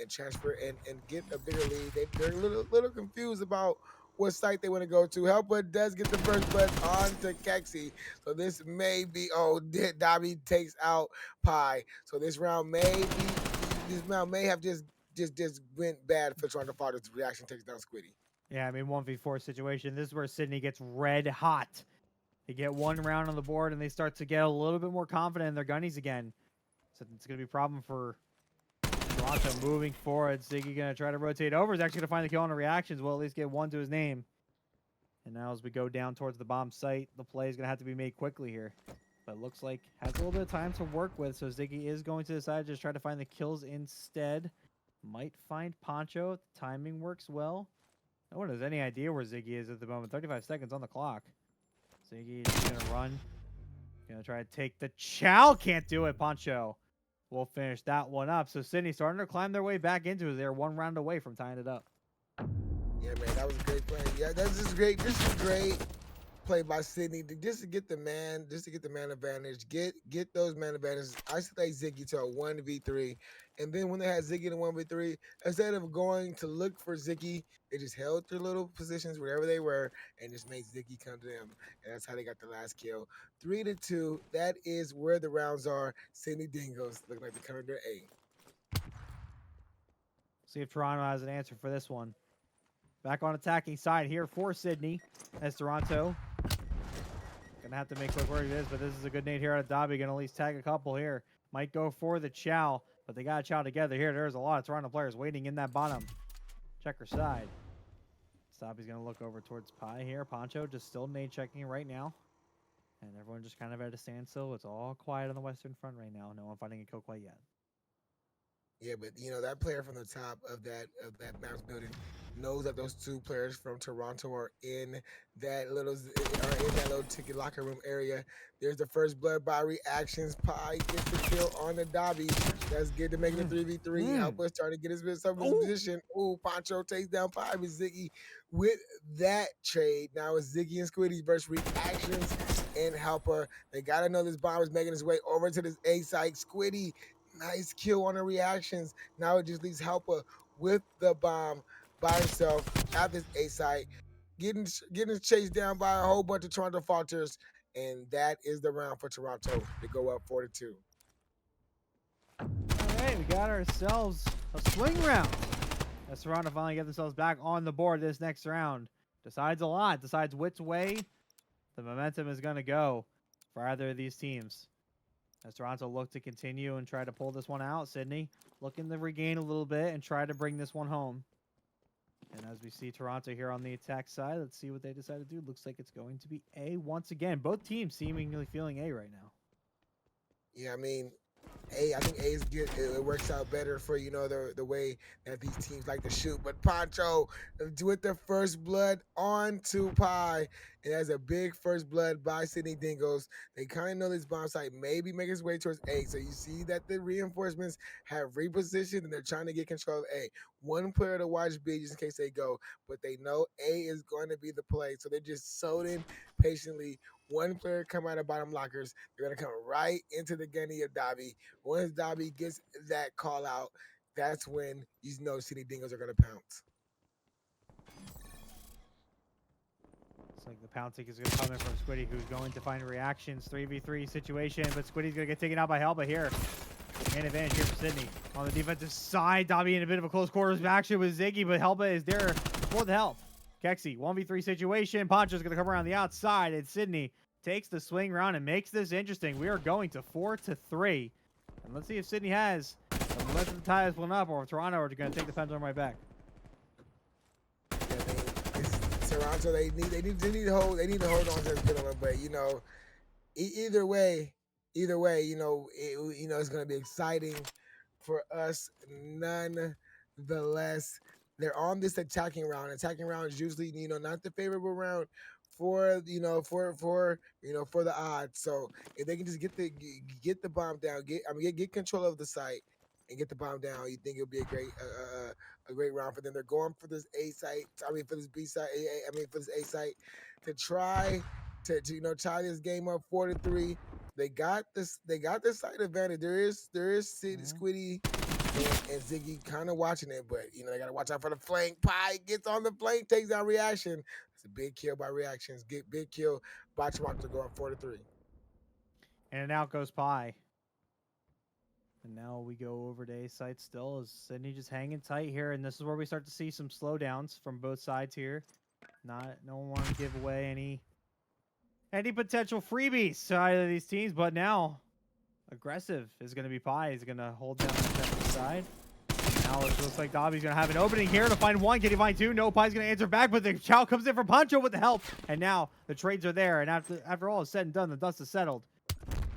transfer and get a bigger lead. They're a little confused about what site they want to go to. Helper does get the first blood on to Kexi. So this may be, Dobby takes out Pi. So this round may have just went bad for Toronto Falters. Reaction takes down Squiddy. Yeah, I mean, 1v4 situation. This is where Sydney gets red hot. They get one round on the board, and they start to get a little bit more confident in their gunnies again. So it's going to be a problem for Toronto moving forward. Ziggy going to try to rotate over. He's actually going to find the kill on the reactions. Will at least get one to his name. And now as we go down towards the bomb site, the play is going to have to be made quickly here. But looks like has a little bit of time to work with. So Ziggy is going to decide to just try to find the kills instead. Might find Poncho. The timing works well. No one has any idea where Ziggy is at the moment. 35 seconds on the clock. Ziggy is going to run. Going to try to take the chow. Can't do it. Poncho will finish that one up. So Sydney starting to climb their way back into it. They're one round away from tying it up. Yeah, man, that was a great play. Yeah, that's just great. This is great play by Sydney just to get the man advantage, get those man advantages. Isolate Ziggy to a 1v3, and then when they had Ziggy in a 1v3, instead of going to look for Ziggy, they just held their little positions wherever they were and just made Ziggy come to them, and that's how they got the last kill. 3-2. That is where the rounds are. Sydney Dingoes looking like they're coming to A. See if Toronto has an answer for this one. Back on attacking side here for Sydney as Toronto. Gonna have to make quick work of this, but this is a good nade here out of Dobby. Gonna at least tag a couple here. Might go for the chow, but they got chow together here. There's a lot of Toronto players waiting in that bottom checker side. Dobby's gonna look over towards Pi here. Poncho just still nade checking right now. And everyone just kind of at a standstill. It's all quiet on the western front right now. No one finding a kill quite yet. Yeah, but that player from the top of that bounce building knows that those two players from Toronto are in that little ticket locker room area. There's the first blood by reactions. Pi gets the kill on the Dobby. That's good to make it a 3v3. Helper starting to get his position. Ooh, Poncho takes down Pi with Ziggy with that trade. Now it's Ziggy and Squiddy versus reactions and Helper. They gotta know this bomb is making its way over to this A site. Squiddy, nice kill on the reactions. Now it just leaves Helper with the bomb by himself at this A site, getting chased down by a whole bunch of Toronto Falters, and that is the round for Toronto to go up 4-2. All right, we got ourselves a swing round. As Toronto finally get themselves back on the board this next round. Decides a lot. Decides which way the momentum is going to go for either of these teams. As Toronto look to continue and try to pull this one out, Sydney looking to regain a little bit and try to bring this one home. And as we see Toronto here on the attack side, let's see what they decide to do. Looks like it's going to be A once again. Both teams seemingly feeling A right now. Yeah, I mean, I think A is good. It works out better for, you know, the way that these teams like to shoot. But Poncho with the first blood on to Pi. It has a big first blood by Sydney Dingoes. They kind of know this bomb site maybe make its way towards A. So you see that the reinforcements have repositioned and they're trying to get control of A. One player to watch B just in case they go, but they know A is going to be the play. So they're just sewed in patiently. One player come out of bottom lockers. They're going to come right into the gunny of Dobby. Once Dobby gets that call out, that's when you know Sydney Dingoes are going to pounce. Looks like the pouncing is going to come in from Squiddy, who's going to find reactions. 3v3 situation, but Squiddy's going to get taken out by Helba here. Man advantage here for Sydney. On the defensive side, Dobby in a bit of a close quarters action with Ziggy, but Helba is there for the help. Kexi, 1v3 situation. Poncho's going to come around the outside, and Sydney takes the swing round and makes this interesting. We are going to 4-3. And let's see if Sydney has the momentum to tie this one up, or if Toronto are going to take the pendulum right back. Yeah, Toronto, they need to hold on to this pendulum, but you know, either way, you know, it's going to be exciting for us nonetheless. They're on this attacking round. Attacking round is usually, you know, not the favorable round for the odds. So if they can just get the bomb down, get control of the site and get the bomb down, you think it'll be a great round for them. They're going for this A site. For this B site. For this A site to try to tie this game up 4-3. They got this side advantage. There is Squiddy and Ziggy kind of watching it, but you know they gotta watch out for the flank. Pi gets on the flank, takes down reaction. It's a big kill by reactions. Big kill by Toronto to go up 4-3. And out goes Pi. And now we go over to A site still as Sydney just hanging tight here, and this is where we start to see some slowdowns from both sides here. No one wants to give away any potential freebies to either of these teams, but now aggressive is going to be Pi. He's going to hold down the defensive side. Now it looks like Dobby's going to have an opening here to find one. Can he find two? No, Pi's going to answer back, but the chow comes in for Poncho with the help. And now the trades are there, and after all is said and done, the dust is settled.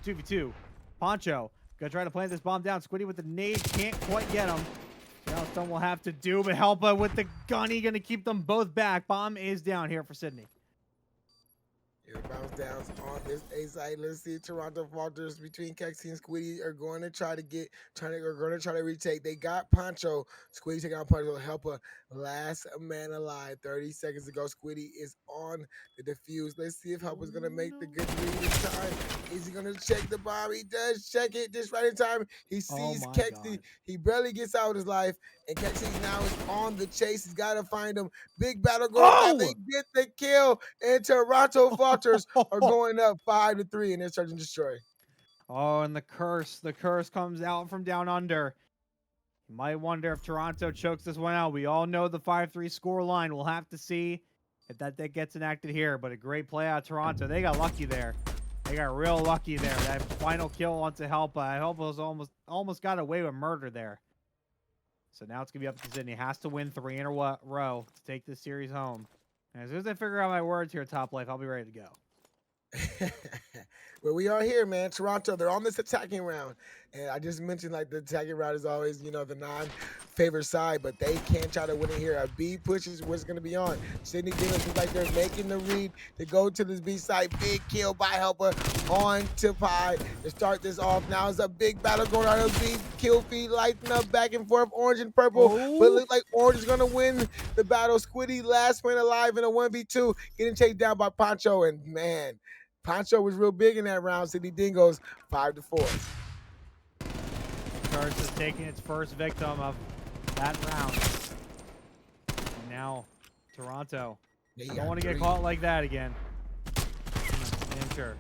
2v2. Poncho going to try to plant this bomb down. Squiddy with the nade can't quite get him. Now Stone will have to do, but Helpa with the gunny going to keep them both back. Bomb is down here for Sydney. Yeah, the bounce downs on this A side. Let's see, Toronto Falters between Kexi and Squiddy are going to try to retake. They got Poncho. Squiddy taking out Poncho. Helper, last man alive. 30 seconds ago. Squiddy is on the defuse. Let's see if Helper's gonna make the good read this time. Is he gonna check the bomb? He does check it just right in time. He sees Kexi. He barely gets out of his life, and Kexi now is on the chase. He's got to find him. Big battle going on. They get the kill, and Toronto Falters are going up 5-3 in their search and destroy. Oh, and the curse comes out from down under. You might wonder if Toronto chokes this one out. We all know the 5-3 score line. We'll have to see if that gets enacted here, but a great play out of Toronto. They got lucky there. They got real lucky there. That final kill onto Helpa. Helpa's almost got away with murder there. So now it's going to be up to Sydney. Has to win 3 in a row to take this series home. And as soon as I figure out my words here, Top Life, I'll be ready to go. Well, we are here, man. Toronto, they're on this attacking round. And I just mentioned, like, the attacking round is always, you know, the non-favorite side, but they can try to win it here. A B push is what's going to be on. Sydney Dingoes looks like they're making the read to go to this B side. Big kill by Helper on to Pi to start this off. Now it's a big battle going on. A big kill feed lighting up back and forth, orange and purple. Oh. But it looks like orange is going to win the battle. Squiddy, last man alive in a 1v2, getting chased down by Poncho. And, man, Poncho was real big in that round. Sydney Dingoes 5-4. Curse is taking its first victim of that round. And now Toronto. I don't want to get caught like that again. Enter.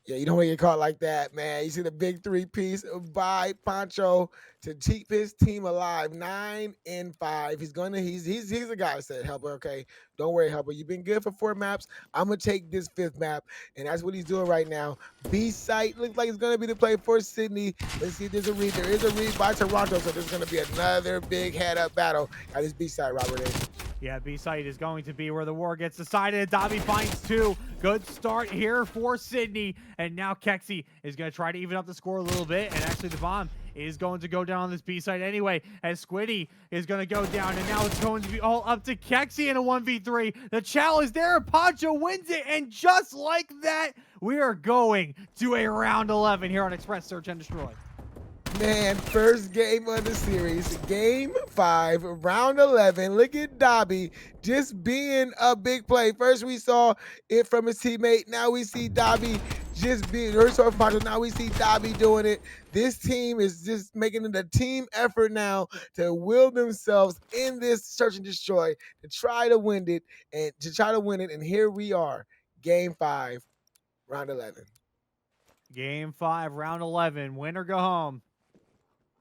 Yeah, you don't want to get caught like that, man. You see the big 3-piece by Poncho to keep his team alive. 9-5. He's the guy that said, Helper, okay, don't worry, Helper. You've been good for 4 maps. I'm gonna take this 5th map, and that's what he's doing right now. B site looks like it's gonna be the play for Sydney. Let's see if there's a read. There is a read by Toronto, so there's gonna be another big head-up battle at this B site, Robert A. Yeah, B site is going to be where the war gets decided. Dobby finds 2. Good start here for Sydney. And now Kexi is going to try to even up the score a little bit. And actually the bomb is going to go down on this B side anyway, as Squiddy is going to go down. And now it's going to be all up to Kexi in a 1v3. The challenge there, Poncho wins it. And just like that, we are going to a round 11 here on Express Search and Destroy. Man, first game of the series, game 5, round 11. Look at Dobby just being a big play. First we saw it from his teammate. Now we see Dobby just being, now we see Dobby doing it. This team is just making it a team effort now to will themselves in this search and destroy to try to win it and here we are, game 5, round 11. Game 5, round 11. Win or go home.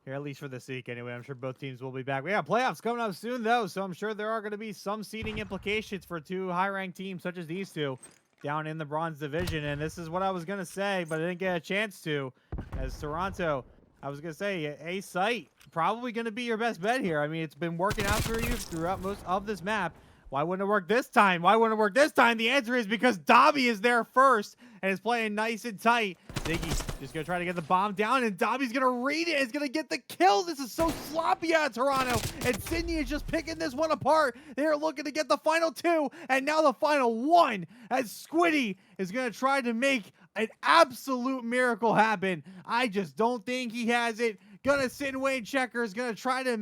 Here, at least for this week anyway. I'm sure both teams will be back. We have playoffs coming up soon, though, so I'm sure there are going to be some seeding implications for two high-ranked teams such as these two down in the Bronze Division. And this is what I was going to say, but I didn't get a chance to. As Toronto, I was going to say, a site probably going to be your best bet here. I mean, it's been working out for you throughout most of this map. Why wouldn't it work this time? Why wouldn't it work this time? The answer is because Dobby is there first and is playing nice and tight. Ziggy just going to try to get the bomb down, and Dobby's going to read it. He's going to get the kill. This is so sloppy out of Toronto, and Sydney is just picking this one apart. They're looking to get the final 2, and now the final 1, as Squiddy is going to try to make an absolute miracle happen. I just don't think he has it. Going to sit and wait checkers. Going to try to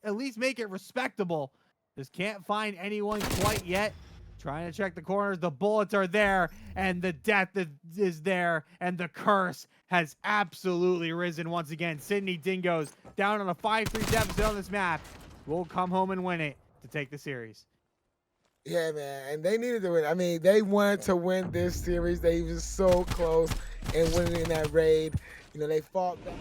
at least make it respectable. Just can't find anyone quite yet. Trying to check the corners. The bullets are there, and the death is there, and the curse has absolutely risen once again. Sydney Dingoes down on a 5-3 deficit on this map. Will come home and win it to take the series. Yeah, man, and they needed to win. I mean, they wanted to win this series. They were so close and winning in that raid. You know, they fought back.